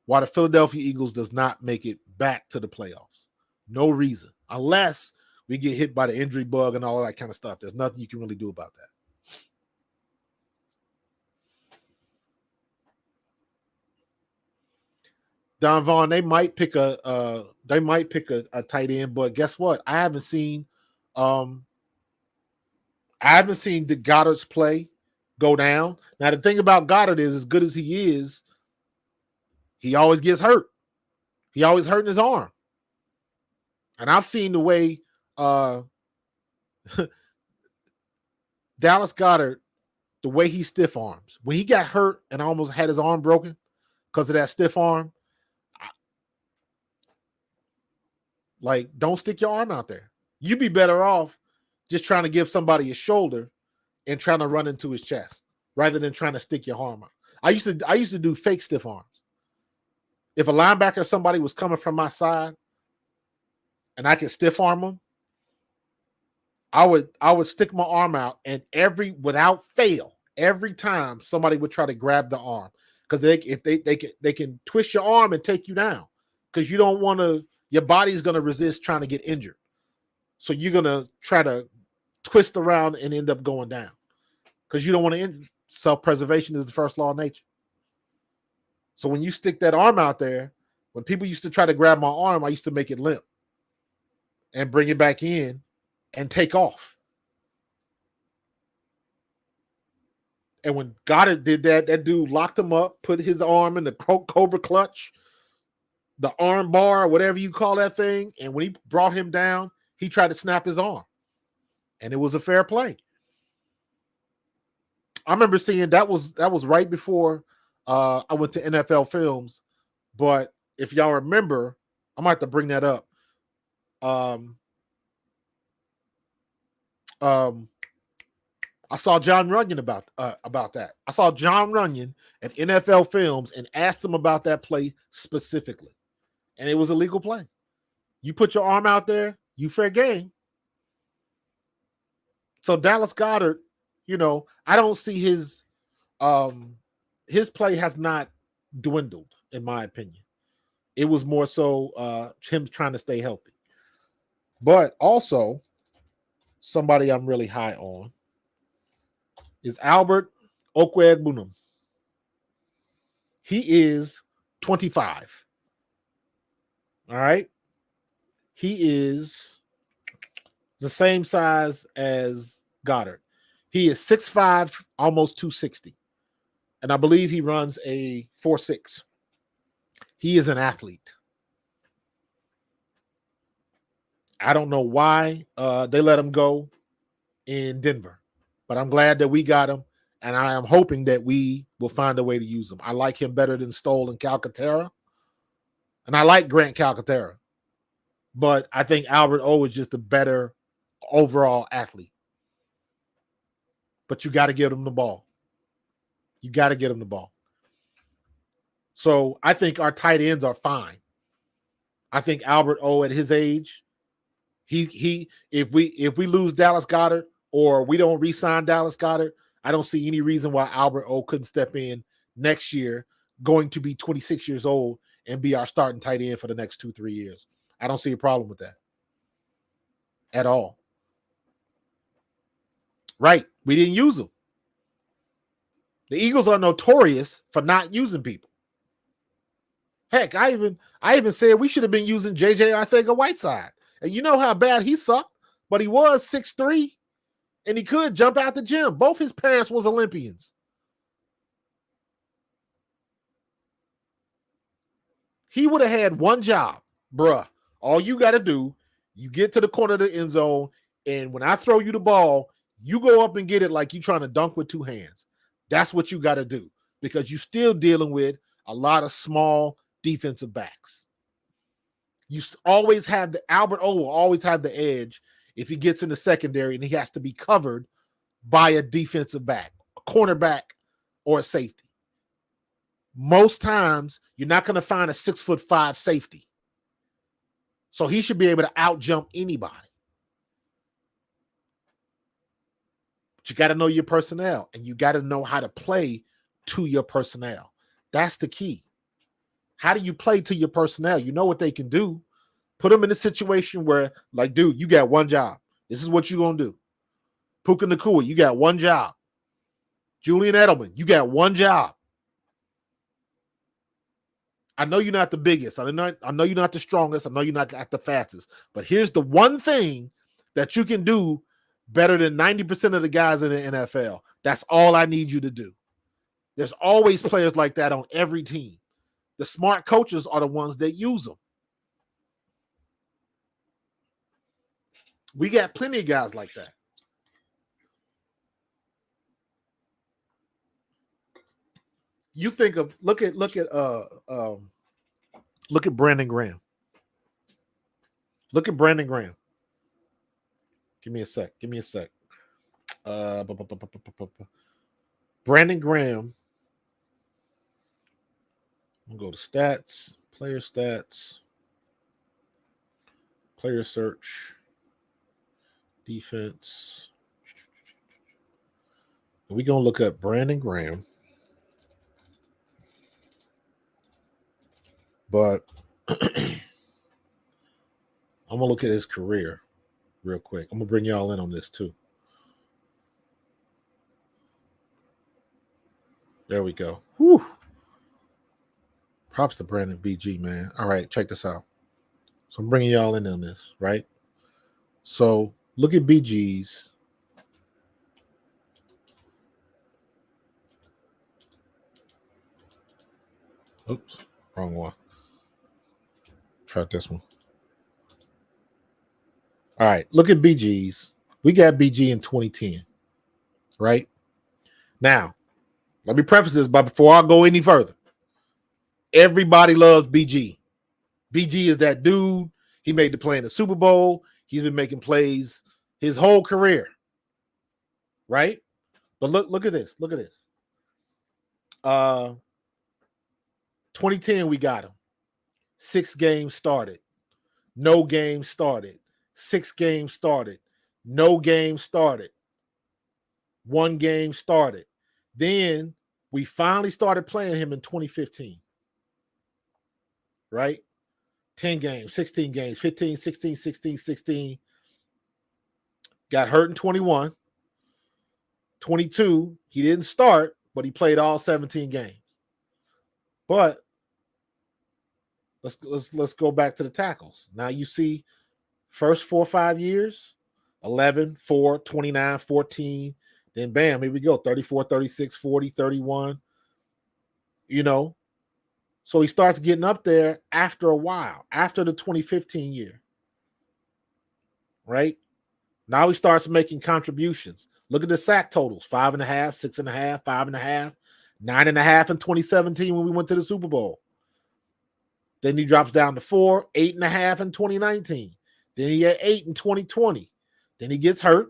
why the Philadelphia Eagles does not make it back to the playoffs. No reason. Unless we get hit by the injury bug and all that kind of stuff. There's nothing you can really do about that. Don Vaughn, they might pick a tight end, but guess what? I haven't seen the Goddard's play go down. Now the thing about Goddard is, as good as he is, he always gets hurt. He always hurting his arm. And I've seen the way Dallas Goedert, the way he stiff arms. When he got hurt and almost had his arm broken because of that stiff arm, like, don't stick your arm out there. You'd be better off just trying to give somebody a shoulder and trying to run into his chest rather than trying to stick your arm out. I used to do fake stiff arms. If a linebacker or somebody was coming from my side and I could stiff arm them, I would stick my arm out, and without fail, every time somebody would try to grab the arm, because they can twist your arm and take you down, because you don't want to. Your body's going to resist trying to get injured, so you're going to try to twist around and end up going down, because you don't want to injure. Self-preservation is the first law of nature. So when you stick that arm out there, when people used to try to grab my arm, I used to make it limp and bring it back in and take off. And when Goddard did that, that dude locked him up, put his arm in the cobra clutch, the arm bar, whatever you call that thing. And when he brought him down, he tried to snap his arm. And it was a fair play. I remember seeing that was right before I went to NFL Films. But if y'all remember, I might have to bring that up. I saw John Runyon about that. I saw John Runyon at NFL Films and asked him about that play specifically. And it was a legal play. You put your arm out there, you fair game. So Dallas Goedert, I don't see his play has not dwindled, in my opinion. It was more so him trying to stay healthy. But also, somebody I'm really high on is Albert Okwuegbunam. He is 25. All right. He is the same size as Goddard. He is 6'5", almost 260. And I believe he runs a 4.6. He is an athlete. I don't know why they let him go in Denver, but I'm glad that we got him, and I am hoping that we will find a way to use him. I like him better than Stoll and Calcaterra, and I like Grant Calcaterra, but I think Albert O is just a better overall athlete. But you got to get him the ball. You got to get him the ball. So I think our tight ends are fine. I think Albert O at his age, if we lose Dallas Goedert or we don't re-sign Dallas Goedert, I don't see any reason why Albert O couldn't step in next year, going to be 26 years old and be our starting tight end for the next 2-3 years. I don't see a problem with that at all. Right. We didn't use him. The Eagles are notorious for not using people. Heck, I even said we should have been using J.J. Arcega-Whiteside. And you know how bad he sucked, but he was 6'3", and he could jump out the gym. Both his parents was Olympians. He would have had one job. Bruh, all you got to do, you get to the corner of the end zone, and when I throw you the ball, you go up and get it like you're trying to dunk with two hands. That's what you got to do, because you're still dealing with a lot of small defensive backs. You always have Albert O will always have the edge if he gets in the secondary and he has to be covered by a defensive back, a cornerback, or a safety. Most times, you're not going to find a 6'5" safety. So he should be able to out-jump anybody. But you got to know your personnel, and you got to know how to play to your personnel. That's the key. How do you play to your personnel? You know what they can do. Put them in a situation where, like, dude, you got one job. This is what you're going to do. Puka Nacua, you got one job. Julian Edelman, you got one job. I know you're not the biggest. I know you're not the strongest. I know you're not the fastest. But here's the one thing that you can do better than 90% of the guys in the NFL. That's all I need you to do. There's always players like that on every team. The smart coaches are the ones that use them. We got plenty of guys like that. You think of look at Brandon Graham. Look at Brandon Graham. Give me a sec. Brandon Graham. I'm gonna go to stats, player search, defense. We're gonna look up Brandon Graham. But I'm gonna look at his career real quick. I'm gonna bring y'all in on this too. There we go. Whew. Props to Brandon BG, man. All right, check this out. So I'm bringing y'all in on this, right? So look at BG's. Oops, wrong one. Try this one. All right, look at BG's. We got BG in 2010, right? Now, let me preface this, but before I go any further, Everybody loves BG. BG is that dude. He made the play in the Super Bowl. He's been making plays his whole career. Right? But look at this. Look at this. 2010, we got him. 6 games started. No game started. 6 games started. No game started. 1 game started. Then we finally started playing him in 2015. Right? 10 games, 16 games, 15, 16, 16, 16. Got hurt in 21. 22, he didn't start, but he played all 17 games. But let's go back to the tackles. Now you see first 4 or 5 years, 11, 4, 29, 14. Then bam, here we go. 34, 36, 40, 31. You know. So he starts getting up there after a while, after the 2015 year. Right? Now he starts making contributions. Look at the sack totals: 5.5, 6.5, 5.5, 9.5 in 2017 when we went to the Super Bowl. Then he drops down to 4, 8.5 in 2019. Then he had 8 in 2020. Then he gets hurt.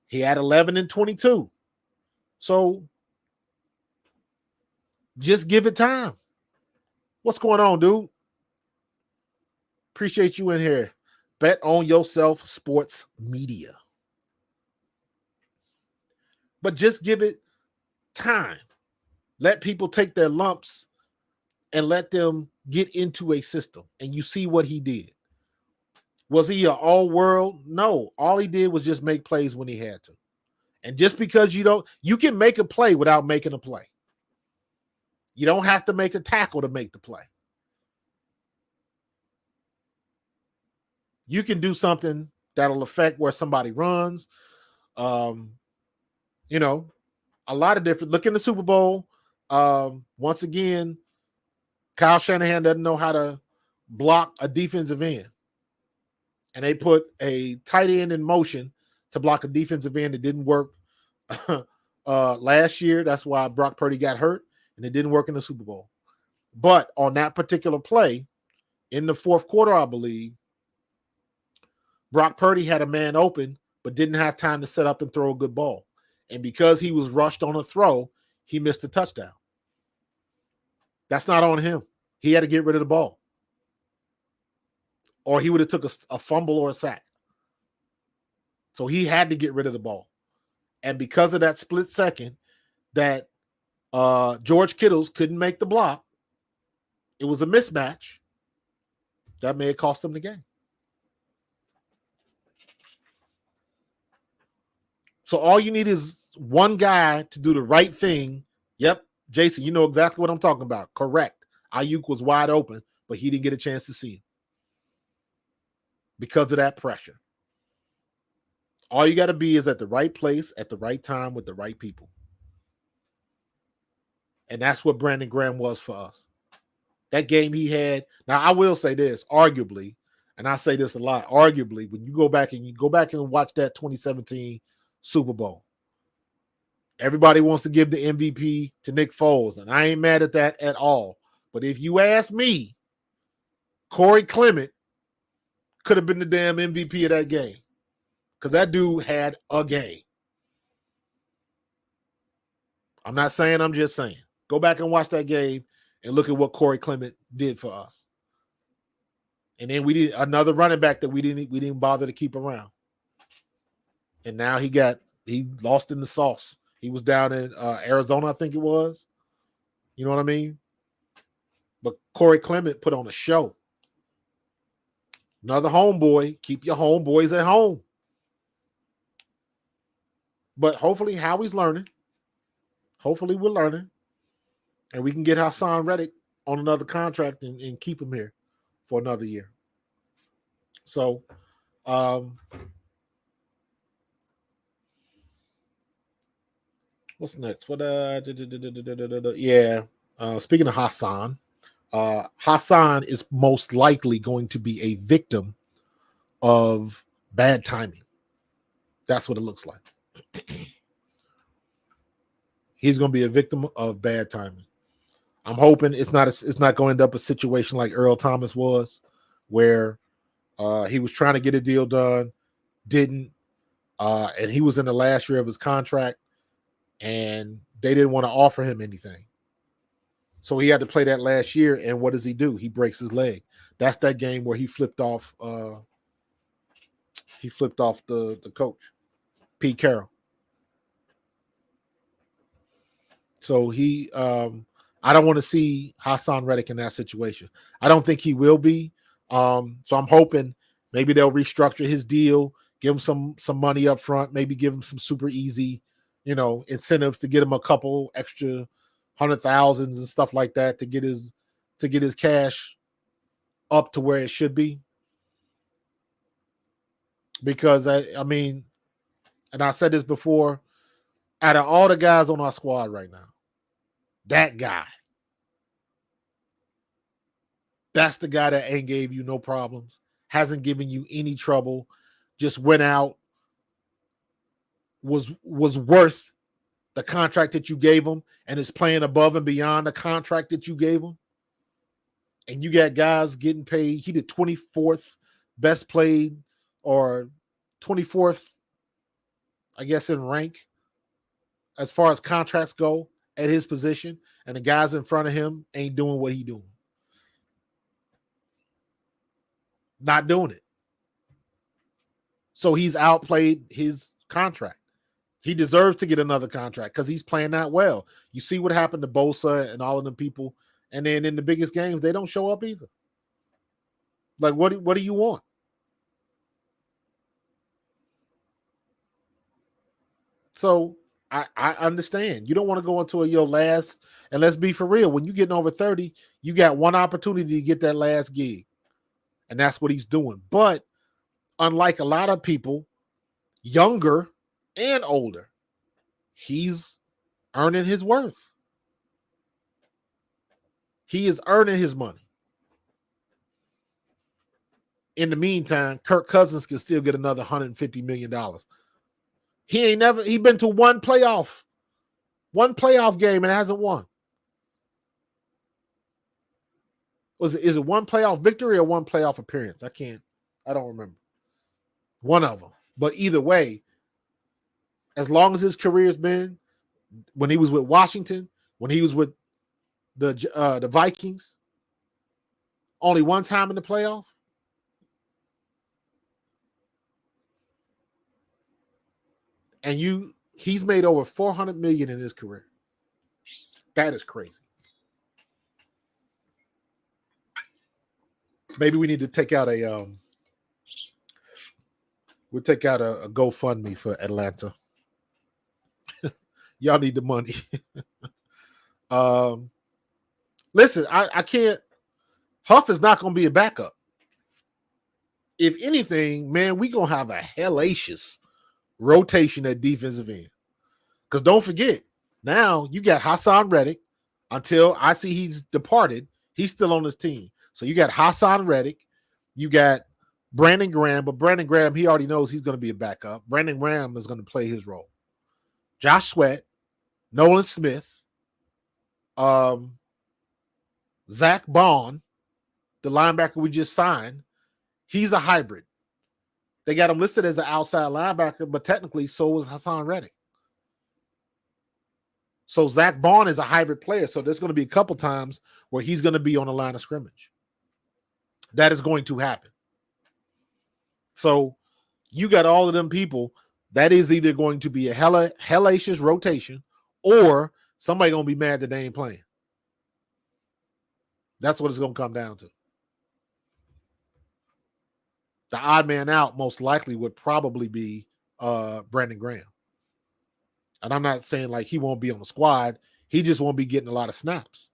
He had 11 in 22. So just give it time. What's going on, dude? Appreciate you in here. Bet on yourself sports media. But just give it time. Let people take their lumps and let them get into a system. And you see what he did. Was he an all-world? No. All he did was just make plays when he had to. And just because you can make a play without making a play. You don't have to make a tackle to make the play. You can do something that'll affect where somebody runs. You know, a lot of different. Look in the Super Bowl. Once again, Kyle Shanahan doesn't know how to block a defensive end. And they put a tight end in motion to block a defensive end. It didn't work last year. That's why Brock Purdy got hurt, and it didn't work in the Super Bowl. But on that particular play, in the fourth quarter, I believe, Brock Purdy had a man open, but didn't have time to set up and throw a good ball. And because he was rushed on a throw, he missed a touchdown. That's not on him. He had to get rid of the ball. Or he would have took a fumble or a sack. So he had to get rid of the ball. And because of that split second that George Kittles couldn't make the block, it was a mismatch. That may have cost him the game. So all you need is one guy to do the right thing. Yep, Jason, you know exactly what I'm talking about. Correct. Ayuk was wide open, but he didn't get a chance to see him because of that pressure. All you got to be is at the right place at the right time with the right people. And that's what Brandon Graham was for us. That game he had. Now, I will say this, arguably, and I say this a lot, arguably, when you go back and watch that 2017 Super Bowl, everybody wants to give the MVP to Nick Foles, and I ain't mad at that at all. But if you ask me, Corey Clement could have been the damn MVP of that game because that dude had a game. I'm not saying, I'm just saying. Go back and watch that game and look at what Corey Clement did for us. And then we did another running back that we didn't bother to keep around. And now he lost in the sauce. He was down in Arizona, I think it was. You know what I mean? But Corey Clement put on a show. Another homeboy. Keep your homeboys at home. But hopefully Howie's learning. Hopefully we're learning. And we can get Haason Reddick on another contract and keep him here for another year. So, what's next? Speaking of Haason, Haason is most likely going to be a victim of bad timing. That's what it looks like. He's going to be a victim of bad timing. I'm hoping it's not going to end up a situation like Earl Thomas was, where he was trying to get a deal done, didn't, and he was in the last year of his contract, and they didn't want to offer him anything. So he had to play that last year, and what does he do? He breaks his leg. That's that game where he flipped off the coach, Pete Carroll. So I don't want to see Haason Reddick in that situation. I don't think he will be. So I'm hoping maybe they'll restructure his deal, give him some money up front, maybe give him some super easy, incentives to get him a couple extra 100,000s and stuff like that to get his cash up to where it should be. Because I mean, and I said this before, out of all the guys on our squad right now, that guy, that's the guy that ain't gave you no problems, hasn't given you any trouble, just went out, was worth the contract that you gave him, and is playing above and beyond the contract that you gave him. And you got guys getting paid. He did 24th best played, or 24th, I guess, in rank as far as contracts go at his position, and the guys in front of him ain't doing what he doing. Not doing it. So he's outplayed his contract. He deserves to get another contract because he's playing that well. You see what happened to Bosa and all of them people, and then in the biggest games, they don't show up either. Like, what do you want? So I understand. You don't want to go into your last, and let's be for real, when you're getting over 30, you got one opportunity to get that last gig. And that's what he's doing. But unlike a lot of people, younger and older, he's earning his worth. He is earning his money. In the meantime, Kirk Cousins can still get another $150 million. He been to one playoff game and hasn't won. Is it one playoff victory or one playoff appearance? I don't remember. One of them. But either way, as long as his career's been, when he was with Washington, when he was with the Vikings, only one time in the playoff. And he's made over $400 million in his career. That is crazy. Maybe we need to take out a GoFundMe for Atlanta. Y'all need the money. Listen, I can't. Huff is not going to be a backup. If anything, man, we going to have a hellacious rotation at defensive end. Because don't forget, now you got Haason Reddick until I see he's departed. He's still on his team. So you got Haason Reddick. You got Brandon Graham. But Brandon Graham, he already knows he's going to be a backup. Brandon Graham is going to play his role. Josh Sweat, Nolan Smith, Zach Bond, the linebacker we just signed, he's a hybrid. They got him listed as an outside linebacker, but technically so was Haason Reddick. So Zach Bond is a hybrid player. So there's going to be a couple times where he's going to be on the line of scrimmage. That is going to happen. So you got all of them people. That is either going to be a hellacious rotation, or somebody going to be mad that they ain't playing. That's what it's going to come down to. The odd man out most likely would probably be Brandon Graham. And I'm not saying like he won't be on the squad. He just won't be getting a lot of snaps.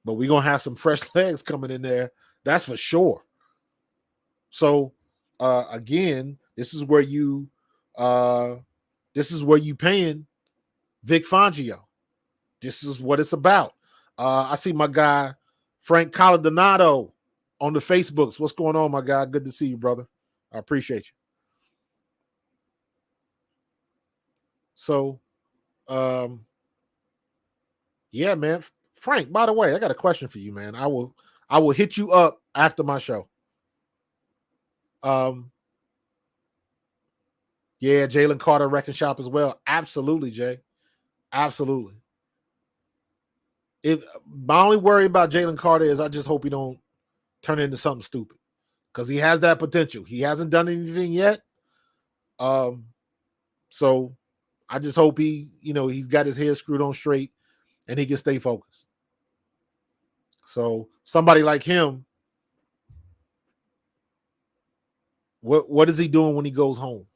But we're going to have some fresh legs coming in there. That's for sure. So, again, this is where you paying Vic Fangio. This is what it's about. I see my guy, Frank Coladonato, on the Facebooks. What's going on, my guy? Good to see you, brother. I appreciate you. So, Yeah, man. Frank, by the way, I got a question for you, man. I will hit you up after my show. Yeah, Jalen Carter wrecking shop as well. Absolutely, Jay. Absolutely. My only worry about Jalen Carter is I just hope he don't turn into something stupid because he has that potential. He hasn't done anything yet. So I just hope he's got his head screwed on straight and he can stay focused. So somebody like him, what is he doing when he goes home?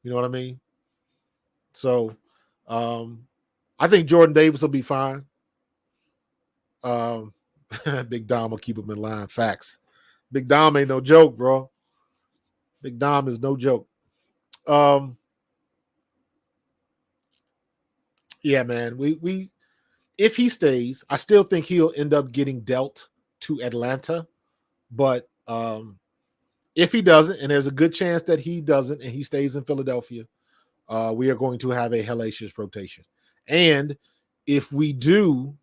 You know what I mean? So I think Jordan Davis will be fine. Big Dom will keep him in line. Facts. Big Dom ain't no joke, bro. Big Dom is no joke. Yeah, man. We if he stays, I still think he'll end up getting dealt to Atlanta. But if he doesn't, and there's a good chance that he doesn't, and he stays in Philadelphia, we are going to have a hellacious rotation. And if we do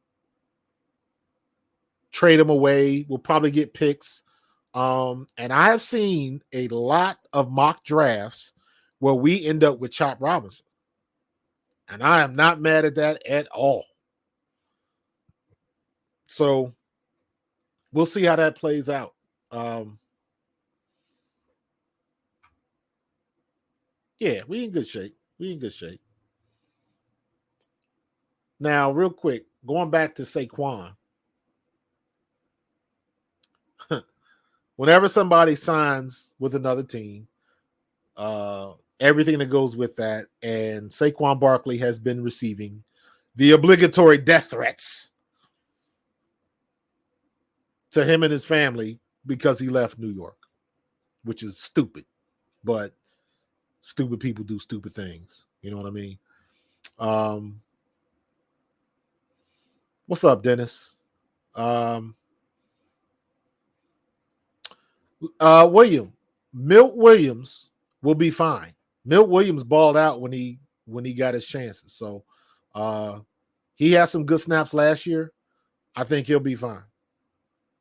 trade him away, we'll probably get picks. And I have seen a lot of mock drafts where we end up with Chop Robinson. And I am not mad at that at all. So we'll see how that plays out. Yeah, we in good shape. Now, real quick, going back to Saquon. Whenever somebody signs with another team, everything that goes with that, and Saquon Barkley has been receiving the obligatory death threats to him and his family because he left New York, which is stupid. But stupid people do stupid things. You know what I mean? What's up, Dennis? Milt Williams will be fine. Milt Williams balled out when he got his chances. So he had some good snaps last year. I think he'll be fine.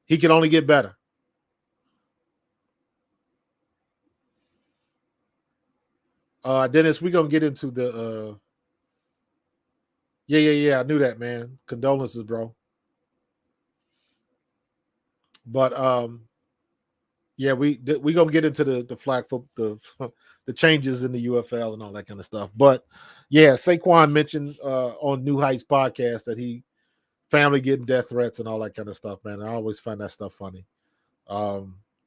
He can only get better. Dennis, we're gonna get into the yeah. I knew that, man. Condolences, bro. But yeah, we gonna get into the flag foot the changes in the UFL and all that kind of stuff. But yeah, Saquon mentioned on New Heights podcast that he family getting death threats and all that kind of stuff, man. I always find that stuff funny.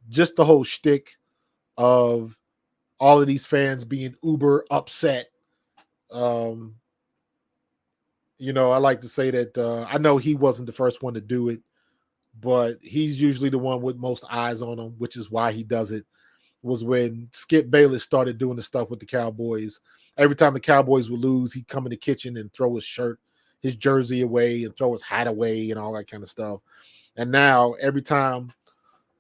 Just the whole shtick of all of these fans being uber upset. I like to say that I know he wasn't the first one to do it, but he's usually the one with most eyes on him, which is why he does it. Was when Skip Bayless started doing the stuff with the Cowboys. Every time the Cowboys would lose, he'd come in the kitchen and throw his jersey away and throw his hat away and all that kind of stuff. And now every time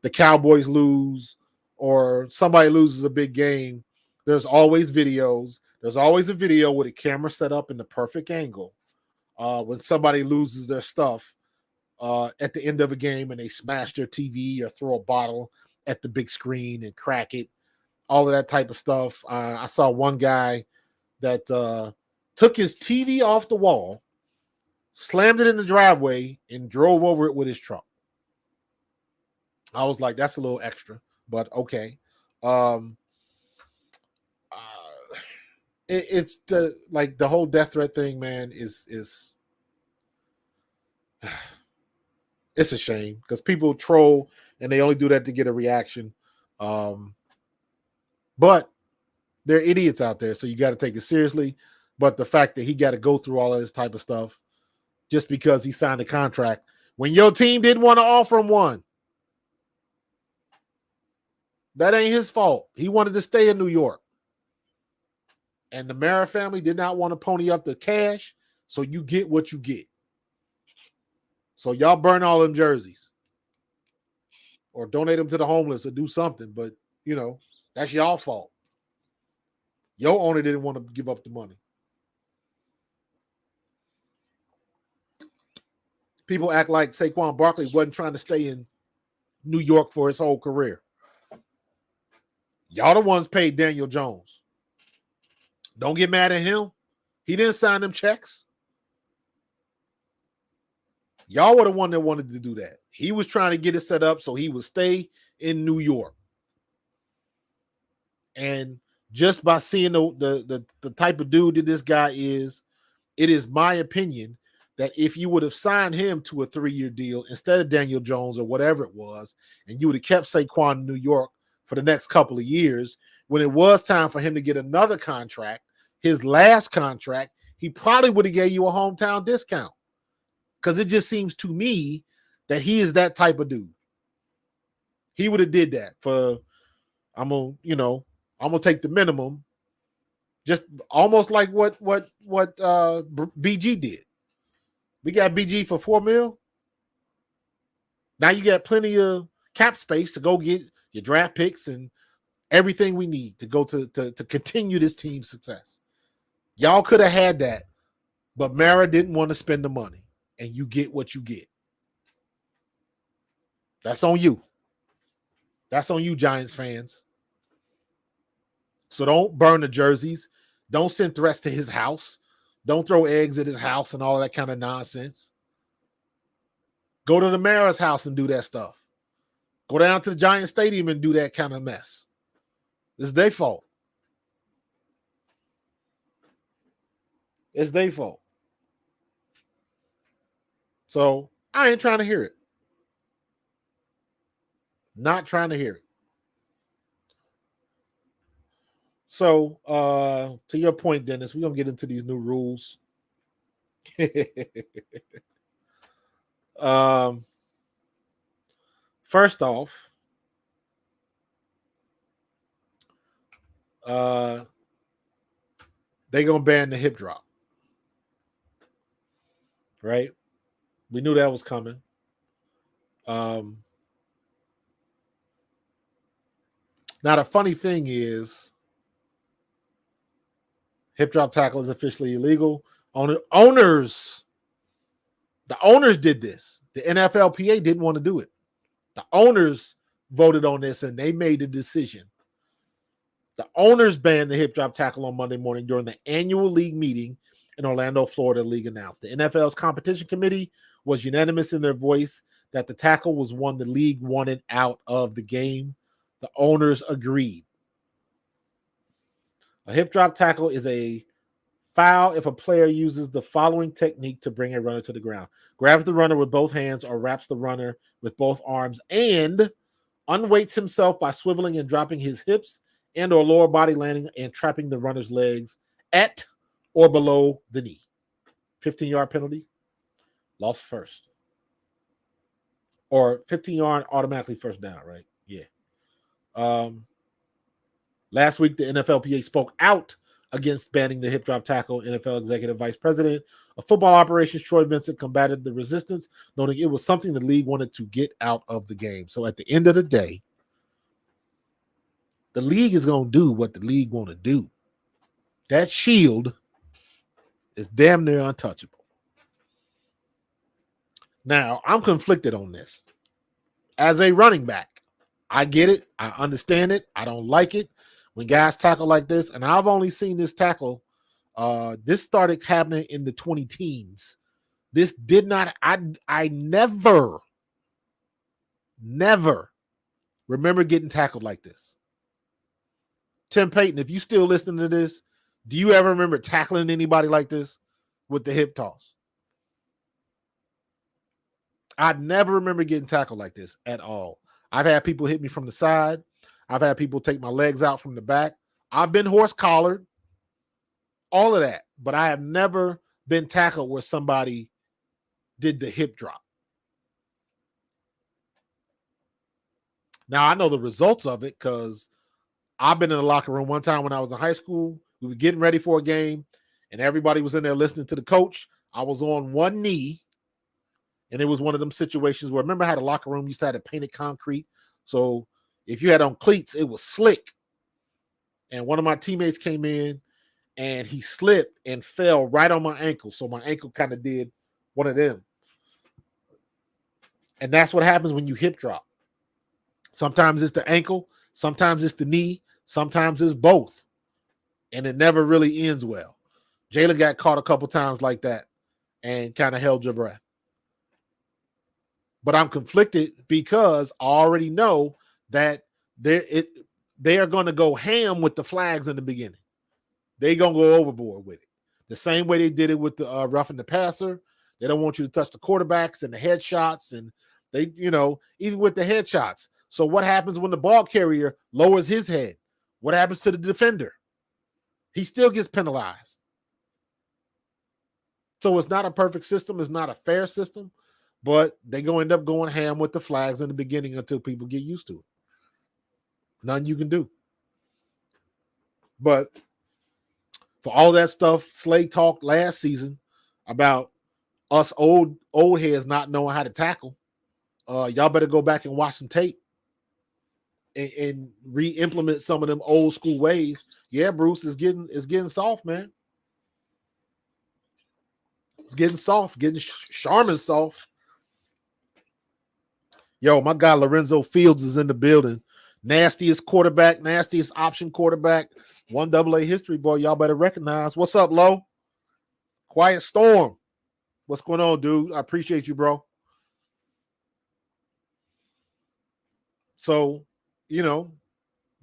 the Cowboys lose or somebody loses a big game, there's always videos. There's always a video with a camera set up in the perfect angle when somebody loses their stuff at the end of a game and they smash their TV or throw a bottle at the big screen and crack it. All of that type of stuff. I saw one guy that took his TV off the wall, slammed it in the driveway, and drove over it with his truck. I was like, that's a little extra, but okay. It's the whole death threat thing, man, is it's a shame because people troll and they only do that to get a reaction. But they're idiots out there, so you got to take it seriously. But the fact that he got to go through all of this type of stuff just because he signed a contract when your team didn't want to offer him one, that ain't his fault. He wanted to stay in New York. And the Mara family did not want to pony up the cash, so you get what you get. So y'all burn all them jerseys or donate them to the homeless or do something. But, that's y'all fault. Your owner didn't want to give up the money. People act like Saquon Barkley wasn't trying to stay in New York for his whole career. Y'all the ones paid Daniel Jones. Don't get mad at him. He didn't sign them checks. Y'all were the one that wanted to do that. He was trying to get it set up so he would stay in New York. And just by seeing the type of dude that this guy is, it is my opinion that if you would have signed him to a 3-year deal instead of Daniel Jones or whatever it was, and you would have kept Saquon in New York for the next couple of years, when it was time for him to get another contract, his last contract, he probably would have gave you a hometown discount. Because it just seems to me that he is that type of dude. He would have did that for, I'm gonna take the minimum, just almost like what BG did. We got BG for $4 million. Now you got plenty of cap space to go get your draft picks and everything we need to go to continue this team's success. Y'all could have had that, but Mara didn't want to spend the money, and you get what you get. That's on you. That's on you, Giants fans. So don't burn the jerseys. Don't send threats to his house. Don't throw eggs at his house and all that kind of nonsense. Go to the mayor's house and do that stuff. Go down to the Giant Stadium and do that kind of mess. It's their fault. It's their fault. So I ain't trying to hear it. Not trying to hear it. So to your point, Dennis, we're going to get into these new rules. First off, they're going to ban the hip drop. Right? We knew that was coming. Now, the funny thing is, hip drop tackle is officially illegal. The owners did this. The NFLPA didn't want to do it. The owners voted on this, and they made a decision. The owners banned the hip drop tackle on Monday morning during the annual league meeting in Orlando, Florida. League announced. The NFL's competition committee was unanimous in their voice that the tackle was one the league wanted out of the game. The owners agreed. A hip drop tackle is a foul if a player uses the following technique to bring a runner to the ground: grabs the runner with both hands or wraps the runner with both arms and unweights himself by swiveling and dropping his hips and or lower body landing and trapping the runner's legs at or below the knee. 15-yard penalty, lost first. Or 15-yard automatically first down, right? Yeah. Last week, the NFLPA spoke out against banning the hip drop tackle. NFL Executive Vice President of Football Operations, Troy Vincent, combated the resistance, noting it was something the league wanted to get out of the game. So at the end of the day, the league is going to do what the league want to do. That shield is damn near untouchable. Now, I'm conflicted on this. As a running back, I get it. I understand it. I don't like it when guys tackle like this. And I've only seen this tackle. This started happening in the 20 teens. This did not, I never remember getting tackled like this. Tim Payton, if you still listening to this, do you ever remember tackling anybody like this with the hip toss? I never remember getting tackled like this at all. I've had people hit me from the side. I've had people take my legs out from the back. I've been horse collared, all of that. But I have never been tackled where somebody did the hip drop. Now, I know the results of it because I've been in the locker room one time when I was in high school. We were getting ready for a game, and everybody was in there listening to the coach. I was on one knee, and it was one of them situations where, remember how the locker room used to have painted concrete? So if you had on cleats, it was slick. And one of my teammates came in, and he slipped and fell right on my ankle. So my ankle kind of did one of them. And that's what happens when you hip drop. Sometimes it's the ankle, sometimes it's the knee, sometimes it's both. And it never really ends well. Jalen got caught a couple times like that and kind of held your breath. But I'm conflicted because I already know that they are going to go ham with the flags in the beginning. They're going to go overboard with it. The same way they did it with the roughing the passer. They don't want you to touch the quarterbacks and the headshots. And they, even with the headshots. So what happens when the ball carrier lowers his head? What happens to the defender? He still gets penalized. So it's not a perfect system. It's not a fair system. But they're going to end up going ham with the flags in the beginning until people get used to it. Nothing you can do. But for all that stuff Slay talked last season about us old heads not knowing how to tackle, y'all better go back and watch some tape and re-implement some of them old school ways. Yeah, Bruce, is getting soft, man. It's getting soft, getting Charmin soft. Yo, my guy Lorenzo Fields is in the building. Nastiest quarterback, nastiest option quarterback. 1AA history, boy. Y'all better recognize. What's up, Lo? Quiet Storm. What's going on, dude? I appreciate you, bro. So,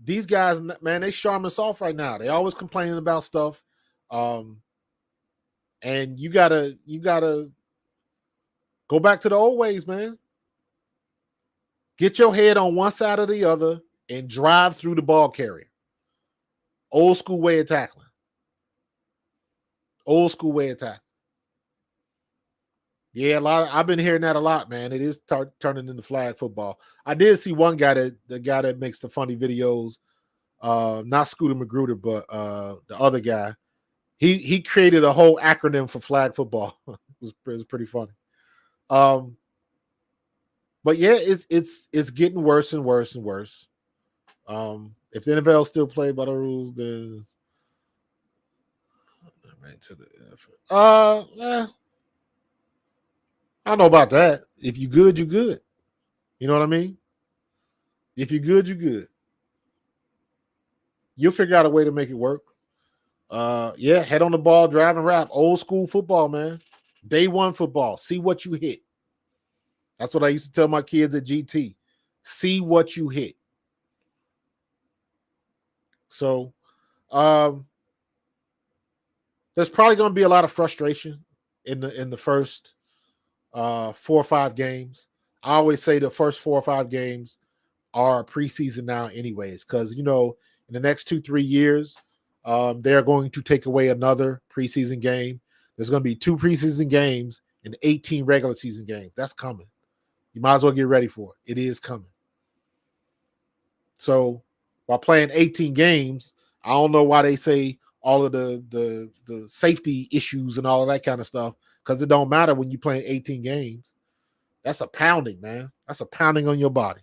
these guys, man, they Charmin soft right now. They always complaining about stuff. And you gotta go back to the old ways, man. Get your head on one side or the other and drive through the ball carrier. Old school way of tackling. Old school way of tackling. Yeah, I've been hearing that a lot, man. It is turning into flag football. I did see one guy the guy that makes the funny videos, not Scooter Magruder, but the other guy. He created a whole acronym for flag football. it was pretty funny. But yeah, it's getting worse and worse and worse. If the NFL still play by the rules, then right to the I don't know about that. If you good, you good. You know what I mean? If you're good, you're good. You'll figure out a way to make it work. Yeah, head on the ball, drive and rap. Old school football, man. Day one football. See what you hit. That's what I used to tell my kids at GT. See what you hit. So there's probably going to be a lot of frustration in the first 4 or 5 games. I always say the first 4 or 5 games are preseason now anyways, because, in the next 2-3 years, they're going to take away another preseason game. There's going to be 2 preseason games and 18 regular season games. That's coming. You might as well get ready for it. It is coming. So while playing 18 games, I don't know why they say all of the safety issues and all of that kind of stuff, because it don't matter when you're playing 18 games. That's a pounding, man. That's a pounding on your body.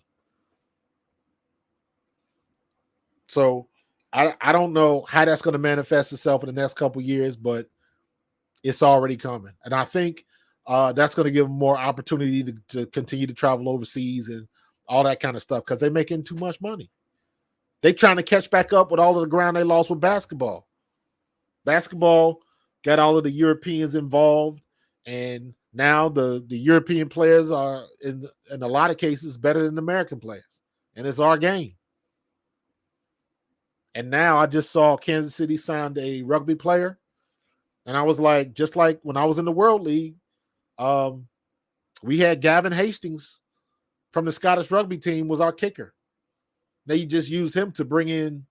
So I don't know how that's going to manifest itself in the next couple of years, but it's already coming. And I think that's going to give them more opportunity to continue to travel overseas and all that kind of stuff, because they're making too much money. They're trying to catch back up with all of the ground they lost with basketball. Basketball got all of the Europeans involved, and now the European players are, in a lot of cases, better than American players. And it's our game. And now I just saw Kansas City signed a rugby player. And I was like, just like when I was in the World League, we had Gavin Hastings from the Scottish rugby team was our kicker. They just used him to bring in,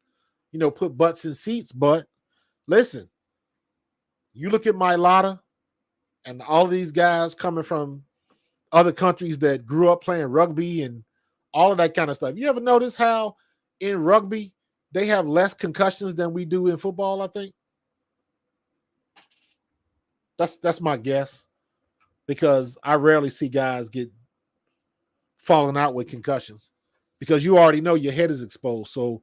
put butts in seats. But listen, you look at Mailata and all of these guys coming from other countries that grew up playing rugby and all of that kind of stuff. You ever notice how in rugby they have less concussions than we do in football, I think? That's my guess, because I rarely see guys get falling out with concussions, because you already know your head is exposed. So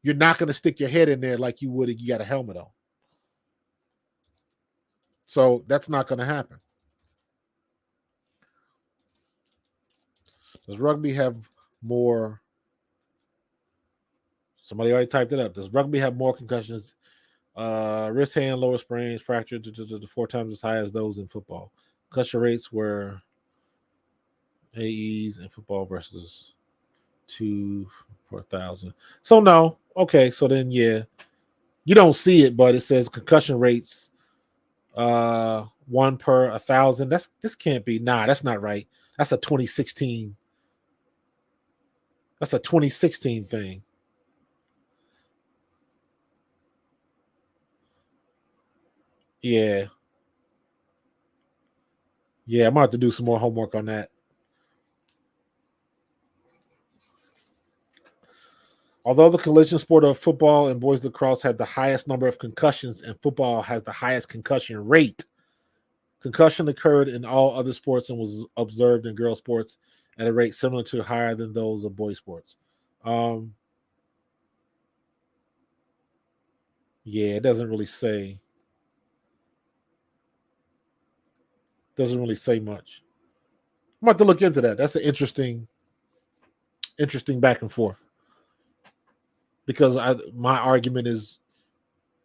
you're not going to stick your head in there like you would if you got a helmet on. So that's not going to happen. Does rugby have more? Somebody already typed it up. Does rugby have more concussions? Wrist, hand, lower sprains, fractured to 4 times as high as those in football. Concussion rates were AEs in football versus 2 per 1,000. So no. Okay, so then yeah. You don't see it, but it says concussion rates 1 per 1,000. This can't be. Nah, that's not right. That's a 2016. That's a 2016 thing. Yeah. Yeah, I'm gonna have to do some more homework on that. Although the collision sport of football and boys lacrosse had the highest number of concussions, and football has the highest concussion rate, concussion occurred in all other sports and was observed in girl sports at a rate similar to higher than those of boy sports. Yeah, it doesn't really say. Doesn't really say much. I'm about to look into that. That's an interesting back and forth. Because my argument is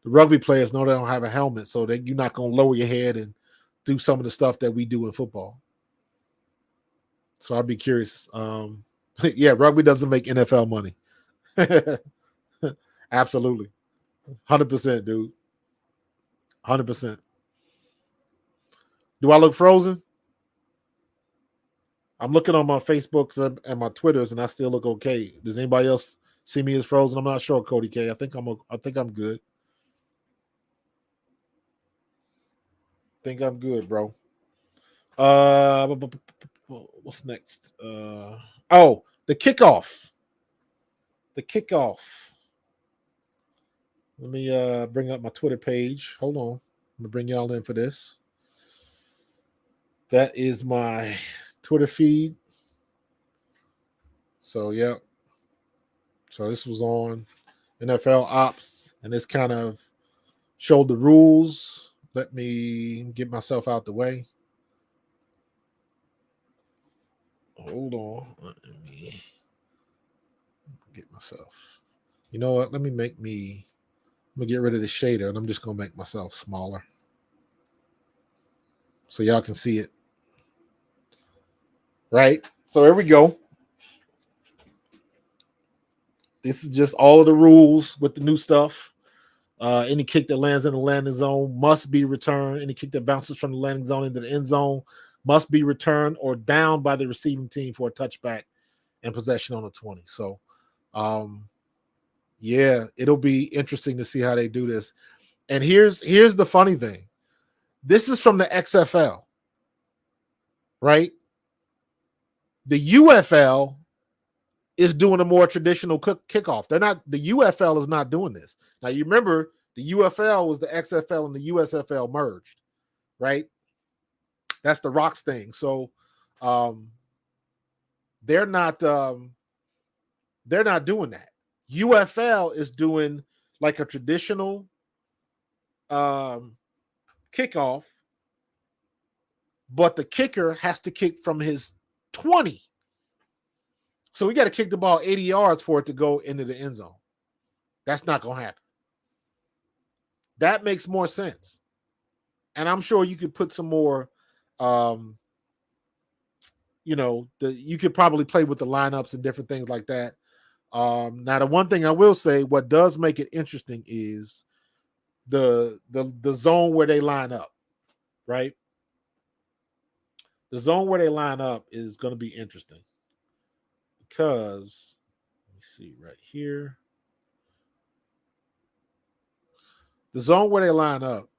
the rugby players know they don't have a helmet, so you're not going to lower your head and do some of the stuff that we do in football. So I'd be curious. Yeah, rugby doesn't make NFL money. Absolutely. 100%, dude. 100%. Do I look frozen? I'm looking on my Facebooks and my Twitters, and I still look okay. Does anybody else see me as frozen? I'm not sure, Cody K. I think I'm good. Think I'm good, bro. What's next? The kickoff. The kickoff. Let me bring up my Twitter page. Hold on. I'm gonna bring y'all in for this. That is my Twitter feed. So yeah. So this was on NFL Ops, and this kind of showed the rules. Let me get myself out the way. Hold on. Let me get myself. You know what? I'm gonna get rid of the shader, and I'm just gonna make myself smaller so y'all can see it. Right? So here we go. This is just all of the rules with the new stuff. Any kick that lands in the landing zone must be returned. Any kick that bounces from the landing zone into the end zone must be returned or down by the receiving team for a touchback and possession on the 20. So, yeah, it'll be interesting to see how they do this. And here's the funny thing. This is from the XFL, right? The UFL is doing a more traditional kickoff. The UFL is not doing this. Now, you remember the UFL was the XFL and the USFL merged, right? That's the Rocks thing. So they're not doing that. UFL is doing like a traditional kickoff, but the kicker has to kick from his 20. So we got to kick the ball 80 yards for it to go into the end zone. That's not going to happen. That makes more sense. And I'm sure you could put some more, you could probably play with the lineups and different things like that. Now, the one thing I will say, what does make it interesting is the zone where they line up, right? The zone where they line up is going to be interesting because, let me see right here. The zone where they line up,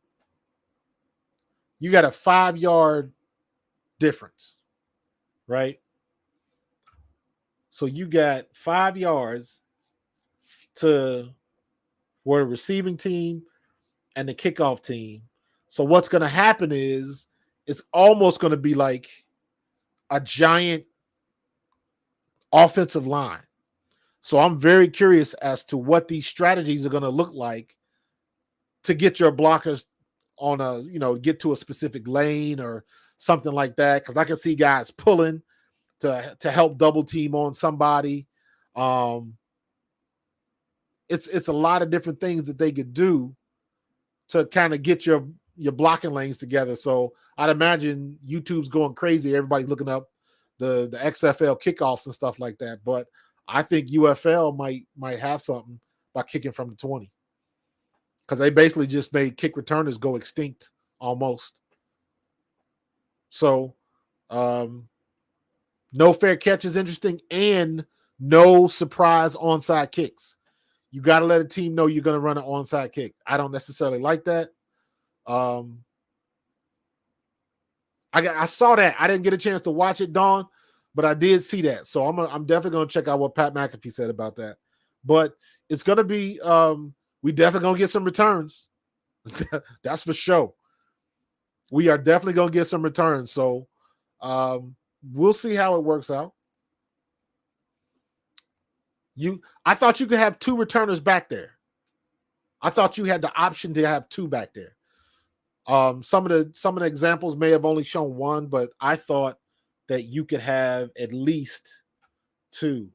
you got a 5-yard difference, right? So you got 5 yards to for the receiving team and the kickoff team. So what's going to happen is it's almost going to be like a giant offensive line. So I'm very curious as to what these strategies are going to look like to get your blockers on get to a specific lane or something like that. Because I can see guys pulling to help double team on somebody. It's a lot of different things that they could do to kind of get your blocking lanes together. So I'd imagine YouTube's going crazy. Everybody's looking up the XFL kickoffs and stuff like that. But I think UFL might have something by kicking from the 20, because they basically just made kick returners go extinct almost. So no fair catch is interesting, and no surprise onside kicks. You got to let a team know you're going to run an onside kick. I don't necessarily like that. I saw that. I didn't get a chance to watch it, Dawn, but I did see that. So I'm definitely going to check out what Pat McAfee said about that. But it's going to be we definitely going to get some returns. That's for sure. We are definitely going to get some returns. So we'll see how it works out. I thought you could have 2 returners back there. I thought you had the option to have 2 back there. Some of the examples may have only shown 1, but I thought that you could have at least 2.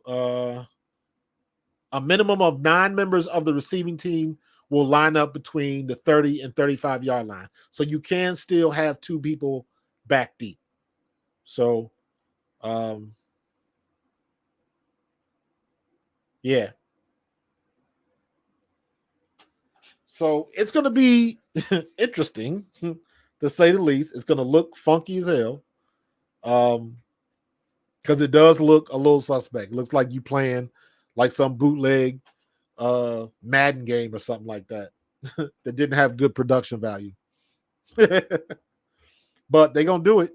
A minimum of 9 members of the receiving team will line up between the 30 and 35 yard line. So you can still have 2 people back deep. So, yeah. So it's going to be interesting, to say the least. It's going to look funky as hell, because it does look a little suspect. It looks like you playing like some bootleg Madden game or something like that that didn't have good production value. But they're going to do it.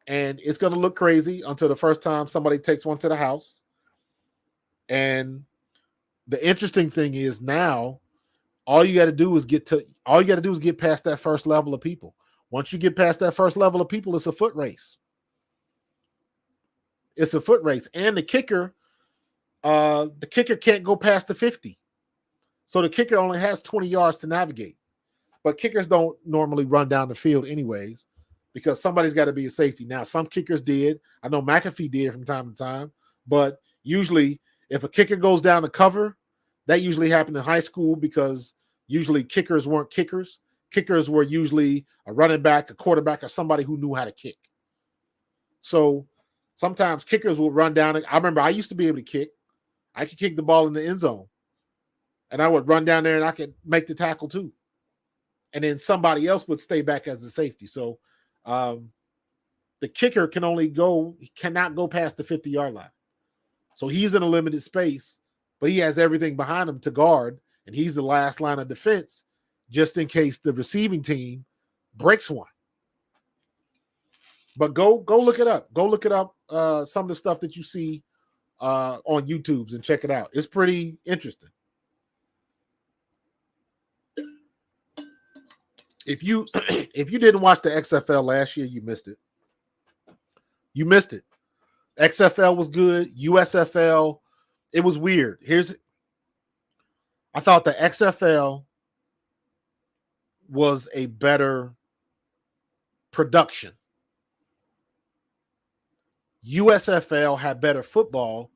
And it's going to look crazy until the first time somebody takes one to the house. And the interesting thing is now all you got to do is get past that first level of people. Once you get past that first level of people, it's a foot race. It's a foot race. And the kicker can't go past the 50. So the kicker only has 20 yards to navigate. But kickers don't normally run down the field anyways, because somebody's got to be a safety. Now, some kickers did. I know McAfee did from time to time. But usually, if a kicker goes down to cover, that usually happened in high school, because usually kickers weren't kickers. Kickers were usually a running back, a quarterback, or somebody who knew how to kick. So sometimes kickers will run down. I remember I used to be able to kick. I could kick the ball in the end zone. And I would run down there and I could make the tackle too. And then somebody else would stay back as the safety. So the kicker cannot go past the 50-yard line. So he's in a limited space, but he has everything behind him to guard, and he's the last line of defense just in case the receiving team breaks one. But go look it up. Go look it up, some of the stuff that you see on YouTube, and check it out. It's pretty interesting. If you didn't watch the XFL last year, you missed it. You missed it. XFL was good. USFL, it was weird. I thought the XFL was a better production. USFL had better football,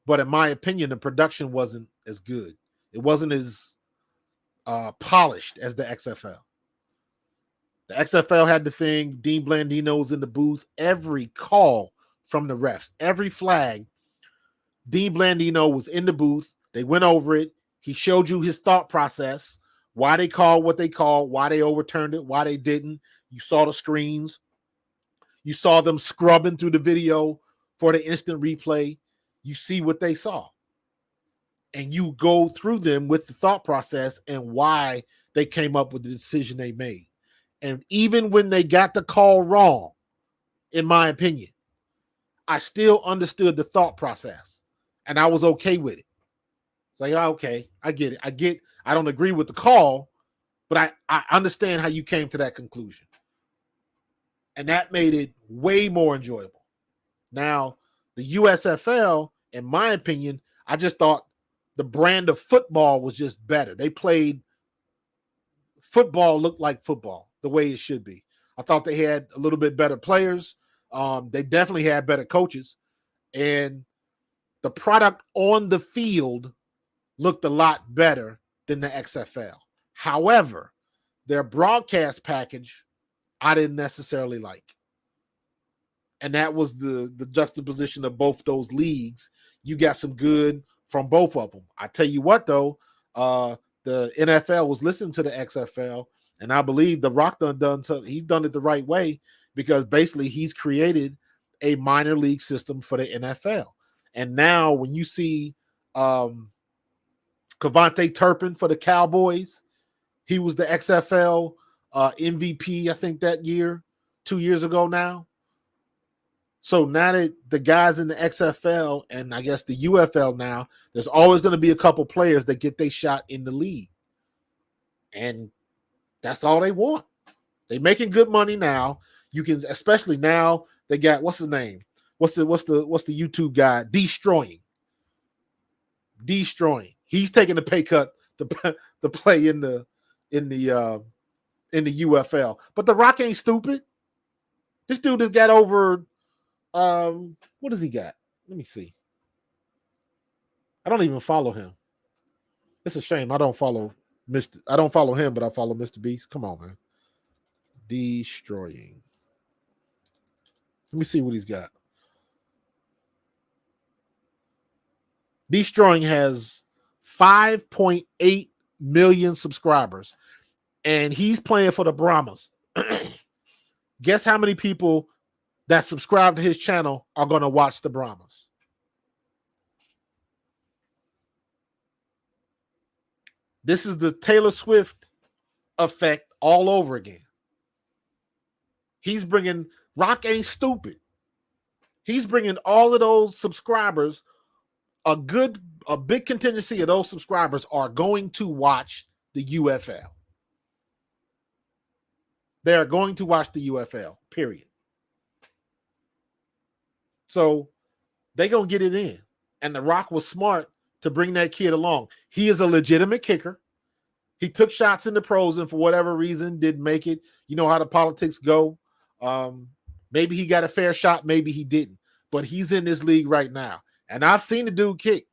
but in my opinion, the production wasn't as good. It wasn't as polished as the XFL. The XFL had the thing. Dean Blandino was in the booth. Every call from the refs, every flag, Dean Blandino was in the booth. They went over it. He showed you his thought process, why they called what they called, why they overturned it, why they didn't. You saw the screens. You saw them scrubbing through the video for the instant replay. You see what they saw. And you go through them with the thought process and why they came up with the decision they made. And even when they got the call wrong, in my opinion, I still understood the thought process. And I was okay with it. It's like, okay, I get it. I don't agree with the call, but I understand how you came to that conclusion. And that made it way more enjoyable. Now, the USFL, in my opinion, I just thought the brand of football was just better. They played football, looked like football the way it should be. I thought they had a little bit better players. They definitely had better coaches. And the product on the field looked a lot better than the XFL. However, their broadcast package, I didn't necessarily like. And that was the juxtaposition of both those leagues. You got some good from both of them. I tell you what, though, the NFL was listening to the XFL, and I believe The Rock done something. He's done it the right way because basically he's created a minor league system for the NFL. And now when you see Kevontae Turpin for the Cowboys, he was the XFL MVP, I think, that year, 2 years ago now. So now that the guys in the XFL and I guess the UFL now, there's always going to be a couple players that get their shot in the league. And that's all they want. They're making good money now. You can, especially now, they got, what's his name? What's the YouTube guy? Destroying. He's taking a pay cut to play in the UFL. But The Rock ain't stupid. This dude has got over what does he got? Let me see. I don't even follow him. It's a shame. I don't follow him, but I follow Mr. Beast. Come on, man. Destroying. Let me see what he's got. Destroying has 5.8 million subscribers, and he's playing for the Brahmas. Guess how many people that subscribe to his channel are going to watch the Brahmas? This is the Taylor Swift effect all over again. He's bringing, Rock ain't stupid. He's bringing all of those subscribers, a big contingency of those subscribers are going to watch the UFL. They are going to watch the UFL, period. So they're going to get it in. And The Rock was smart to bring that kid along. He is a legitimate kicker. He took shots in the pros and for whatever reason didn't make it. You know how the politics go. Maybe he got a fair shot. Maybe he didn't. But he's in this league right now. And I've seen the dude kick.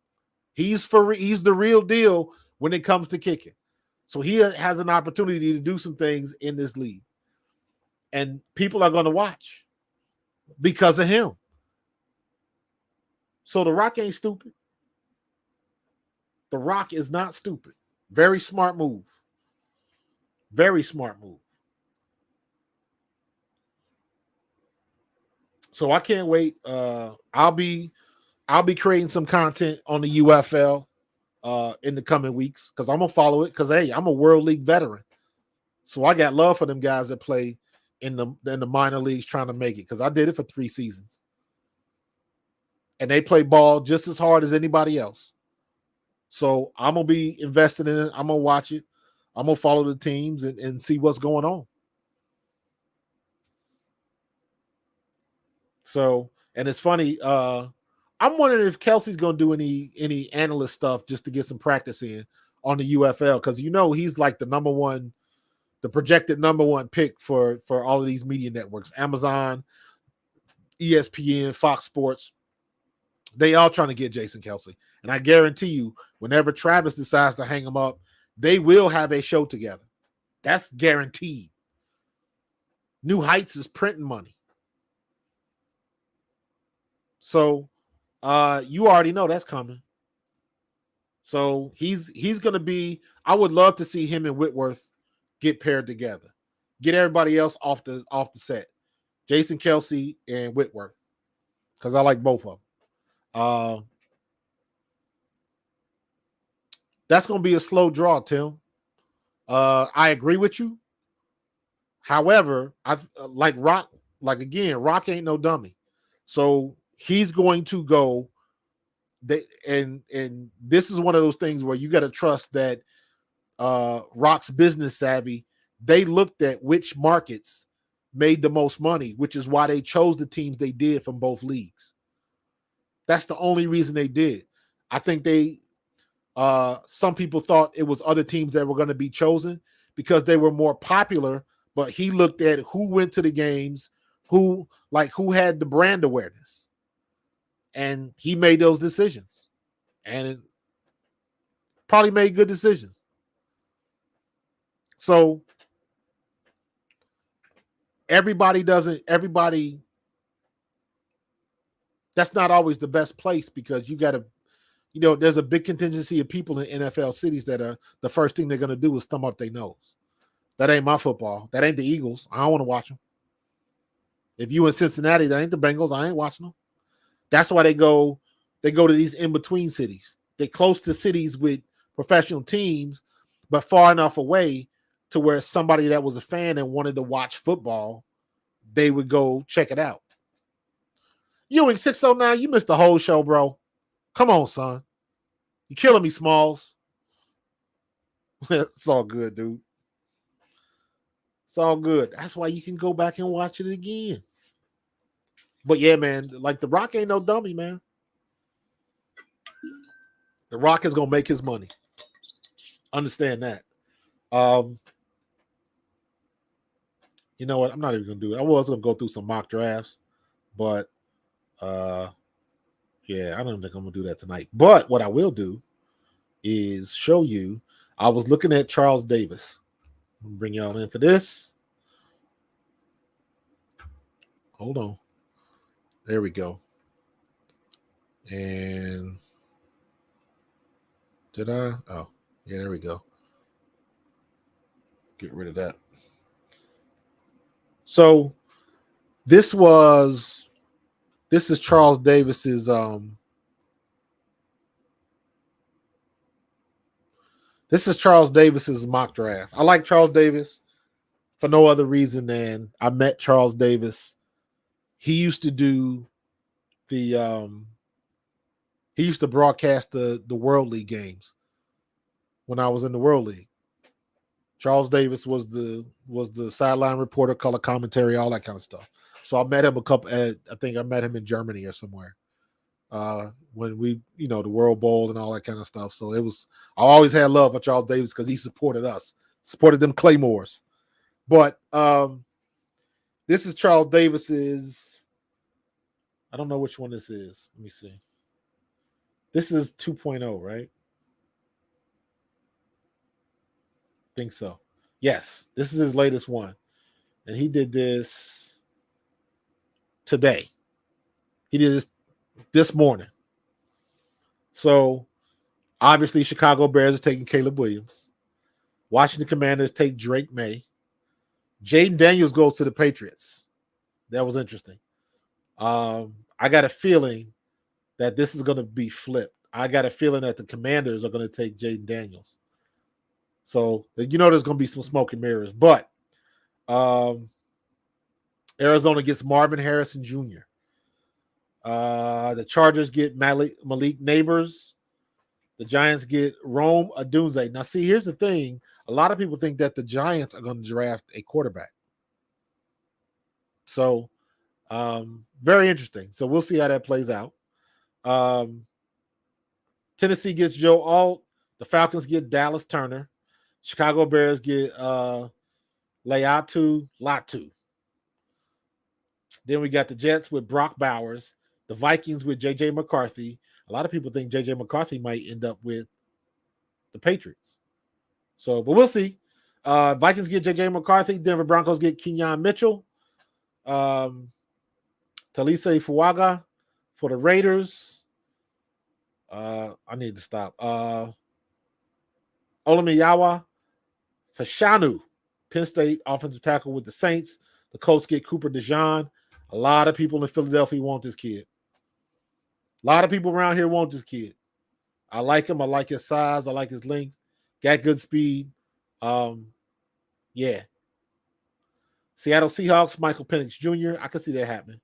He's the real deal when it comes to kicking. So he has an opportunity to do some things in this league. And people are going to watch because of him. So The Rock ain't stupid. The Rock is not stupid. Very smart move. Very smart move. So I can't wait. I'll be creating some content on the UFL in the coming weeks because I'm gonna follow it because hey, I'm a World League veteran. So I got love for them guys that play in the minor leagues trying to make it because I did it for 3 seasons. And they play ball just as hard as anybody else. So I'm going to be invested in it. I'm going to watch it. I'm going to follow the teams and see what's going on. So, and it's funny. I'm wondering if Kelsey's going to do any analyst stuff just to get some practice in on the UFL because, you know, he's like the projected number one pick for all of these media networks, Amazon, ESPN, Fox Sports. They all trying to get Jason Kelsey. And I guarantee you, whenever Travis decides to hang him up, they will have a show together. That's guaranteed. New Heights is printing money. So you already know that's coming. So he's going to be, I would love to see him and Whitworth get paired together. Get everybody else off the set. Jason Kelsey and Whitworth. Because I like both of them. That's going to be a slow draw, Tim. I agree with you. However, I like Rock. Like again, Rock ain't no dummy, so he's going to go. And this is one of those things where you got to trust that Rock's business savvy. They looked at which markets made the most money, which is why they chose the teams they did from both leagues. That's the only reason they did. I think some people thought it was other teams that were going to be chosen because they were more popular, but he looked at who went to the games, who had the brand awareness, and he made those decisions, and it probably made good decisions. So everybody, that's not always the best place, because you got to, there's a big contingency of people in NFL cities that are the first thing they're going to do is thumb up their nose. That ain't my football. That ain't the Eagles. I don't want to watch them. If you in Cincinnati, that ain't the Bengals. I ain't watching them. That's why they go to these in-between cities. They're close to cities with professional teams, but far enough away to where somebody that was a fan and wanted to watch football, they would go check it out. Ewing 609, you missed the whole show, bro. Come on, son. You're killing me, Smalls. It's all good, dude. It's all good. That's why you can go back and watch it again. But yeah, man, like The Rock ain't no dummy, man. The Rock is gonna make his money. Understand that. You know what? I'm not even gonna do it. I was gonna go through some mock drafts, but yeah, I don't think I'm gonna do that tonight. But what I will do is show you. I was looking at Charles Davis. I'm gonna bring y'all in for this. Hold on. There we go. And did I? Oh, yeah, there we go. Get rid of that. So this is Charles Davis's this is Charles Davis's mock draft. I like Charles Davis for no other reason than I met Charles Davis. He used to do he used to broadcast the World League games when I was in the World League. Charles Davis was the sideline reporter, color commentary, all that kind of stuff. So I met him I think I met him in Germany or somewhere. When we, the World Bowl and all that kind of stuff. So I always had love for Charles Davis because he supported us, supported them Claymores. But this is Charles Davis's, I don't know which one this is. Let me see. This is 2.0, right? Think so. Yes, this is his latest one. And he did this today. He did this morning. So obviously Chicago Bears are taking Caleb Williams. Washington Commanders take Drake May. Jaden Daniels goes to the Patriots. That was interesting. I got a feeling that this is going to be flipped. I got a feeling that the Commanders are going to take Jaden Daniels. So, there's going to be some smoke and mirrors. But Arizona gets Marvin Harrison Jr. The Chargers get Malik Neighbors. The Giants get Rome Odunze. Now, see, here's the thing. A lot of people think that the Giants are going to draft a quarterback. So, very interesting. So, we'll see how that plays out. Tennessee gets Joe Alt. The Falcons get Dallas Turner. Chicago Bears get Latu. Then we got the Jets with Brock Bowers. The Vikings with J.J. McCarthy. A lot of people think J.J. McCarthy might end up with the Patriots. So, but we'll see. Vikings get J.J. McCarthy. Denver Broncos get Kenyon Mitchell. Talise Fuaga for the Raiders. I need to stop. Olamiyawa Fashanu, Penn State offensive tackle with the Saints. The Colts get Cooper DeJean. A lot of people in Philadelphia want this kid. A lot of people around here want this kid. I like him. I like his size. I like his length. Got good speed. Yeah. Seattle Seahawks, Michael Penix Jr. I can see that happening.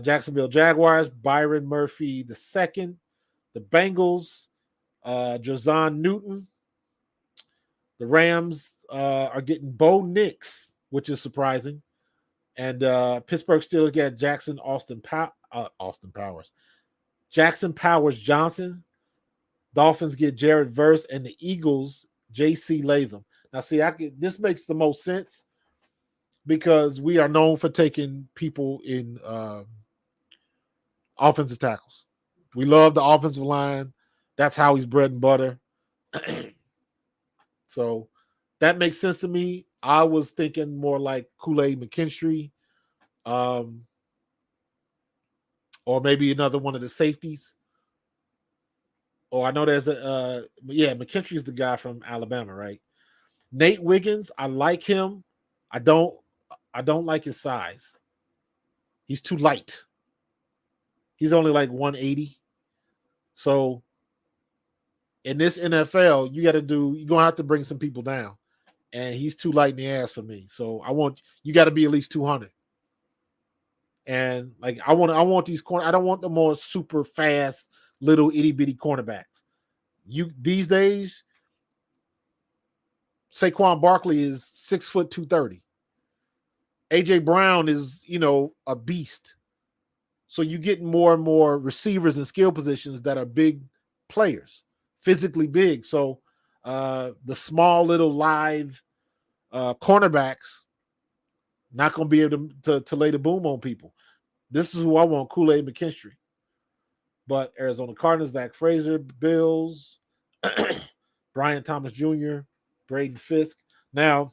Jacksonville Jaguars, Byron Murphy II. The Bengals, Jazon Newton. The Rams are getting Bo Nix, which is surprising. And Pittsburgh Steelers get Jackson Powers Johnson. Dolphins get Jared Verse, and the Eagles, J.C. Latham. Now, see, this makes the most sense because we are known for taking people in offensive tackles. We love the offensive line. That's how he's bread and butter. So that makes sense to me. I was thinking more like Kool-Aid McKinstry, or maybe another one of the safeties. Or I know there's McKinstry is the guy from Alabama, right? Nate Wiggins, I like him. I don't like his size. He's too light. He's only like 180. So in this NFL, you're gonna have to bring some people down. And he's too light in the ass for me. So you got to be at least 200. And like I want these corner. I don't want the more super fast little itty bitty cornerbacks. These days, Saquon Barkley is 6 foot 230. AJ Brown is, a beast. So you get more and more receivers in skill positions that are big players, physically big. So the small little live cornerbacks not going to be able to lay the boom on people. This is who I want, Kool-Aid McKinstry. But Arizona Cardinals, Zach Frazier, Bills, Brian Thomas Jr., Braden Fisk. Now,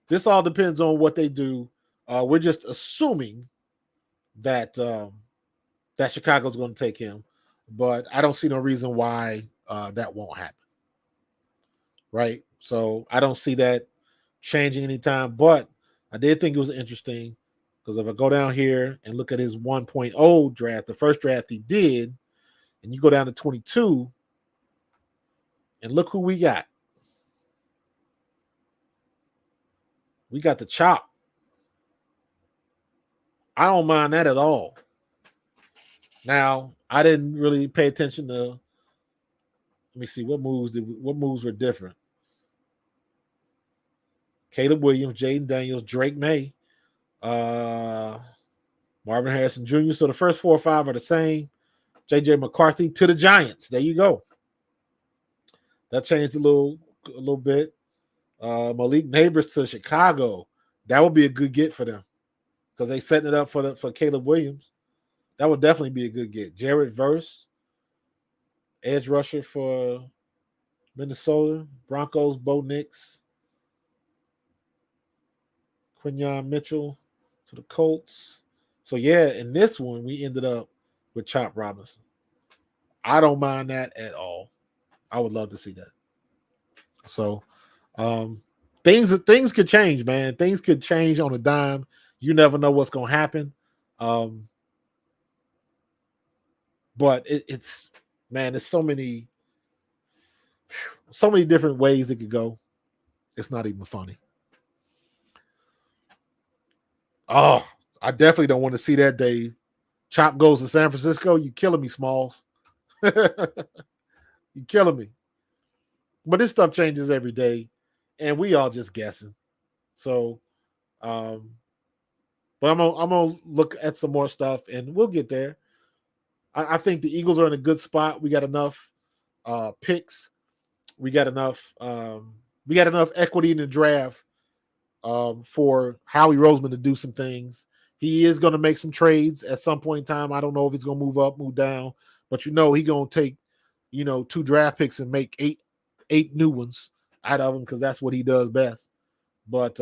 this all depends on what they do. We're just assuming that that Chicago's going to take him, but I don't see no reason why that won't happen. Right? So I don't see that changing anytime, but I did think it was interesting because if I go down here and look at his 1.0 draft, the first draft he did, and you go down to 22, and look who we got. We got the chop. I don't mind that at all. Now, I didn't really pay attention to. Let me see what moves were different. Caleb Williams, Jaden Daniels, Drake May, Marvin Harrison Jr. So the first 4 or 5 are the same. J.J. McCarthy to the Giants. There you go. That changed a little bit. Malik Neighbors to Chicago. That would be a good get for them because they setting it up for Caleb Williams. That would definitely be a good get. Jared Verse, edge rusher for Minnesota. Broncos, Bo Nix. Quinyon Mitchell to the Colts. So, yeah, in this one, we ended up with Chop Robinson. I don't mind that at all. I would love to see that. So, things could change, man. Things could change on a dime. You never know what's going to happen. But it's so many different ways it could go. It's not even funny. Oh, I definitely don't want to see that, Dave. Chop goes to San Francisco. You killing me, Smalls. You killing me. But this stuff changes every day, and we all just guessing. So, but I'm gonna look at some more stuff, and we'll get there. I think the Eagles are in a good spot. We got enough picks. We got enough equity in the draft for Howie Roseman to do some things. He is going to make some trades at some point in time. I don't know if he's going to move up, move down, but he's going to take 2 draft picks and make eight new ones out of them because that's what he does best. But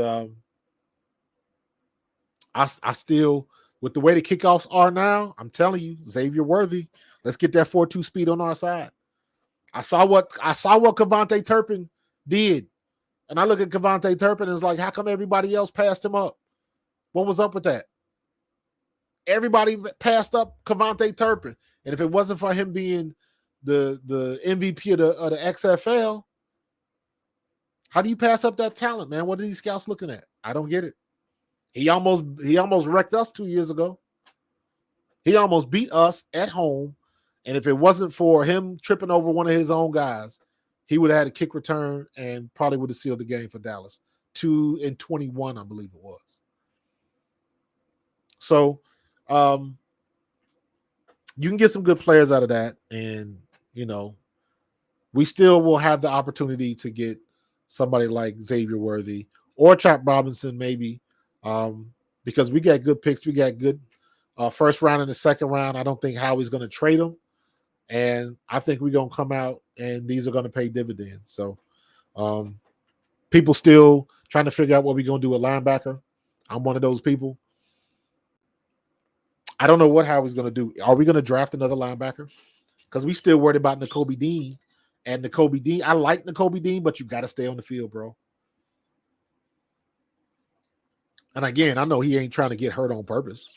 I still, with the way the kickoffs are now, I'm telling you, Xavier Worthy, let's get that 4.2 speed on our side. I saw what Kevontae Turpin did. And I look at Kevontae Turpin and it's like, how come everybody else passed him up? What was up with that? Everybody passed up Kevontae Turpin. And if it wasn't for him being the MVP of the XFL, how do you pass up that talent, man? What are these scouts looking at? I don't get it. He almost wrecked us 2 years ago. He almost beat us at home. And if it wasn't for him tripping over one of his own guys, he would have had a kick return and probably would have sealed the game for Dallas. 2-21, I believe it was. So you can get some good players out of that. And, we still will have the opportunity to get somebody like Xavier Worthy or Chop Robinson maybe, because we got good picks. We got good first round and the second round. I don't think Howie's going to trade them, and I think we're going to come out and these are going to pay dividends. So people still trying to figure out what we're going to do with linebacker. I'm one of those people. I don't know what Howie's going to do. Are we going to draft another linebacker? Because we still worried about Nakobe Dean. And Nakobe Dean, I like Nakobe Dean, but you got to stay on the field, bro. And again, I know he ain't trying to get hurt on purpose.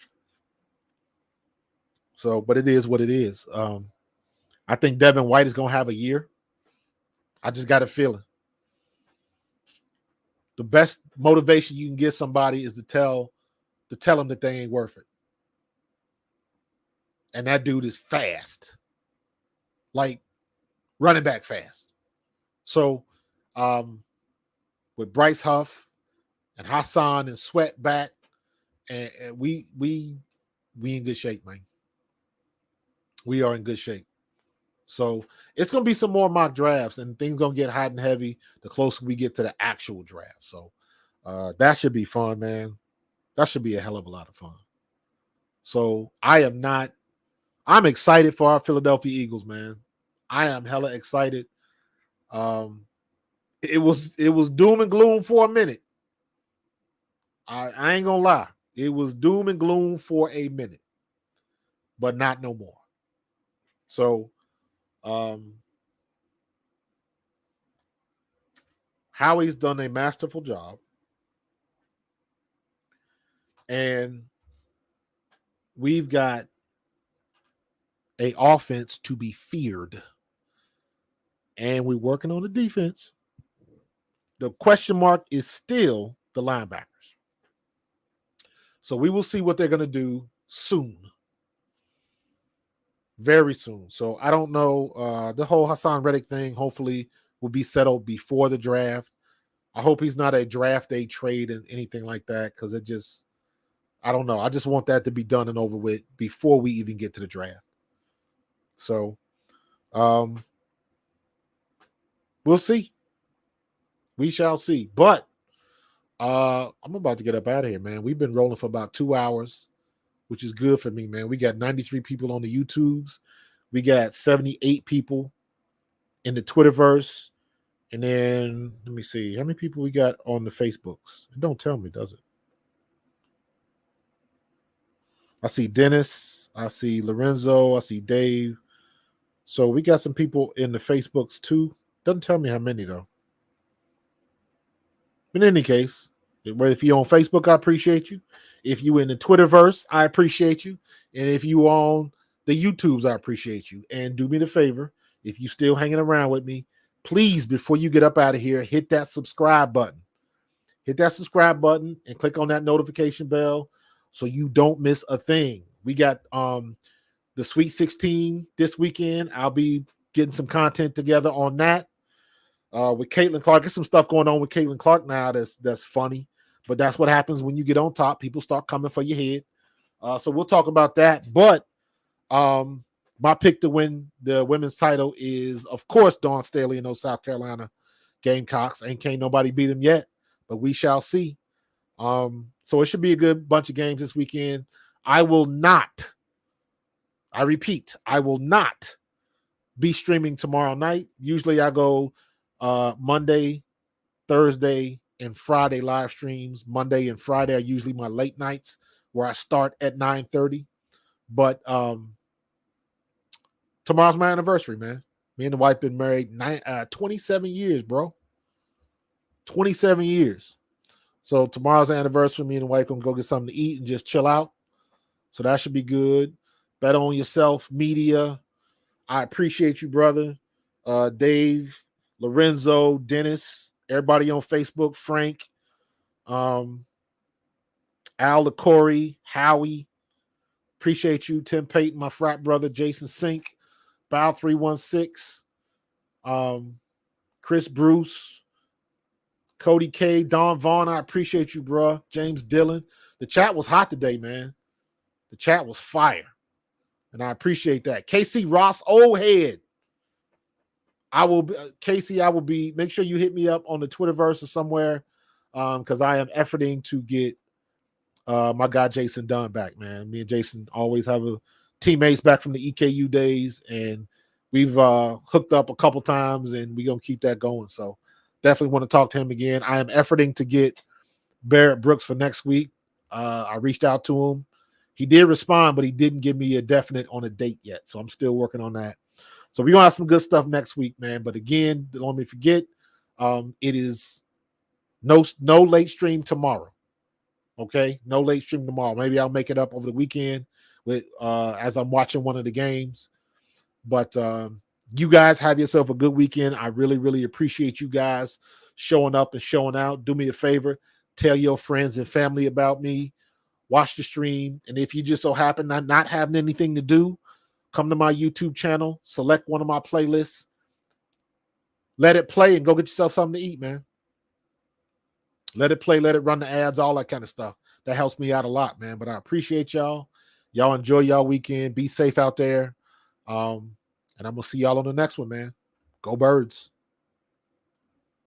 So, but it is what it is. I think Devin White is going to have a year. I just got a feeling. The best motivation you can give somebody is to tell them that they ain't worth it. And that dude is fast. Like running back fast. So with Bryce Huff and Haason and Sweat back, and we in good shape, man. We are in good shape. So it's going to be some more mock drafts, and things going to get hot and heavy the closer we get to the actual draft. So that should be fun, man. That should be a hell of a lot of fun. So I'm excited for our Philadelphia Eagles, man. I am hella excited. It was doom and gloom for a minute. I ain't gonna lie. It was doom and gloom for a minute, but not no more. So Howie's done a masterful job, and we've got a offense to be feared, and we're working on the defense. The question mark is still the linebackers. So we will see what they're going to do soon. Very soon. So I don't know. The whole Haason Reddick thing hopefully will be settled before the draft. I hope he's not a draft day trade and anything like that, because it just, I don't know. I just want that to be done and over with before we even get to the draft. So we'll see. We shall see. But I'm about to get up out of here, man. We've been rolling for about 2 hours, which is good for me, man. We got 93 people on the YouTubes. We got 78 people in the Twitterverse. And then, let me see. How many people we got on the Facebooks? It don't tell me, does it? I see Dennis. I see Lorenzo. I see Dave. So we got some people in the Facebooks too. Doesn't tell me how many, though. In any case, if you're on Facebook, I appreciate you. If you in the Twitterverse, I appreciate you. And if you on the YouTubes, I appreciate you. And do me the favor, if you still hanging around with me, please, before you get up out of here, hit that subscribe button. Hit that subscribe button and click on that notification bell so you don't miss a thing. We got the Sweet 16 this weekend. I'll be getting some content together on that. With Caitlin Clark. There's some stuff going on with Caitlin Clark now that's funny, but that's what happens when you get on top. People start coming for your head. So we'll talk about that. But my pick to win the women's title is, of course, Dawn Staley and those South Carolina Gamecocks. Can't nobody beat them yet, but we shall see. So it should be a good bunch of games this weekend. I repeat, I will not be streaming tomorrow night. Usually I go Monday, Thursday, and Friday live streams. Monday and Friday are usually my late nights where I start at 9:30. But tomorrow's my anniversary, man. Me and the wife been married 27 years, bro. 27 years. So tomorrow's the anniversary. Me and the wife gonna go get something to eat and just chill out. So that should be good. Bet on yourself, media. I appreciate you, brother. Dave, Lorenzo, Dennis, everybody on Facebook, Frank, Al LaCorey, Howie. Appreciate you. Tim Payton, my frat brother, Jason Sink, Bow 316, Chris Bruce, Cody K, Don Vaughn. I appreciate you, bro. James Dillon. The chat was hot today, man. The chat was fire. And I appreciate that. KC Ross, old head. Casey, I will be, make sure you hit me up on the Twitterverse or somewhere. because I am efforting to get my guy Jason Dunn back, man. Me and Jason always have teammates back from the EKU days, and we've hooked up a couple times, and we're going to keep that going. So definitely want to talk to him again. I am efforting to get Barrett Brooks for next week. I reached out to him. He did respond, but he didn't give me a definite on a date yet. So I'm still working on that. So we're going to have some good stuff next week, man. But again, don't let me forget, it is no late stream tomorrow. Okay? No late stream tomorrow. Maybe I'll make it up over the weekend with as I'm watching one of the games. But you guys have yourself a good weekend. I really, really appreciate you guys showing up and showing out. Do me a favor. Tell your friends and family about me. Watch the stream. And if you just so happen not having anything to do, come to my YouTube channel, select one of my playlists, let it play, and go get yourself something to eat, man. Let it play, let it run the ads, all that kind of stuff. That helps me out a lot, man. But I appreciate y'all. Y'all enjoy y'all weekend. Be safe out there. And I'm going to see y'all on the next one, man. Go Birds.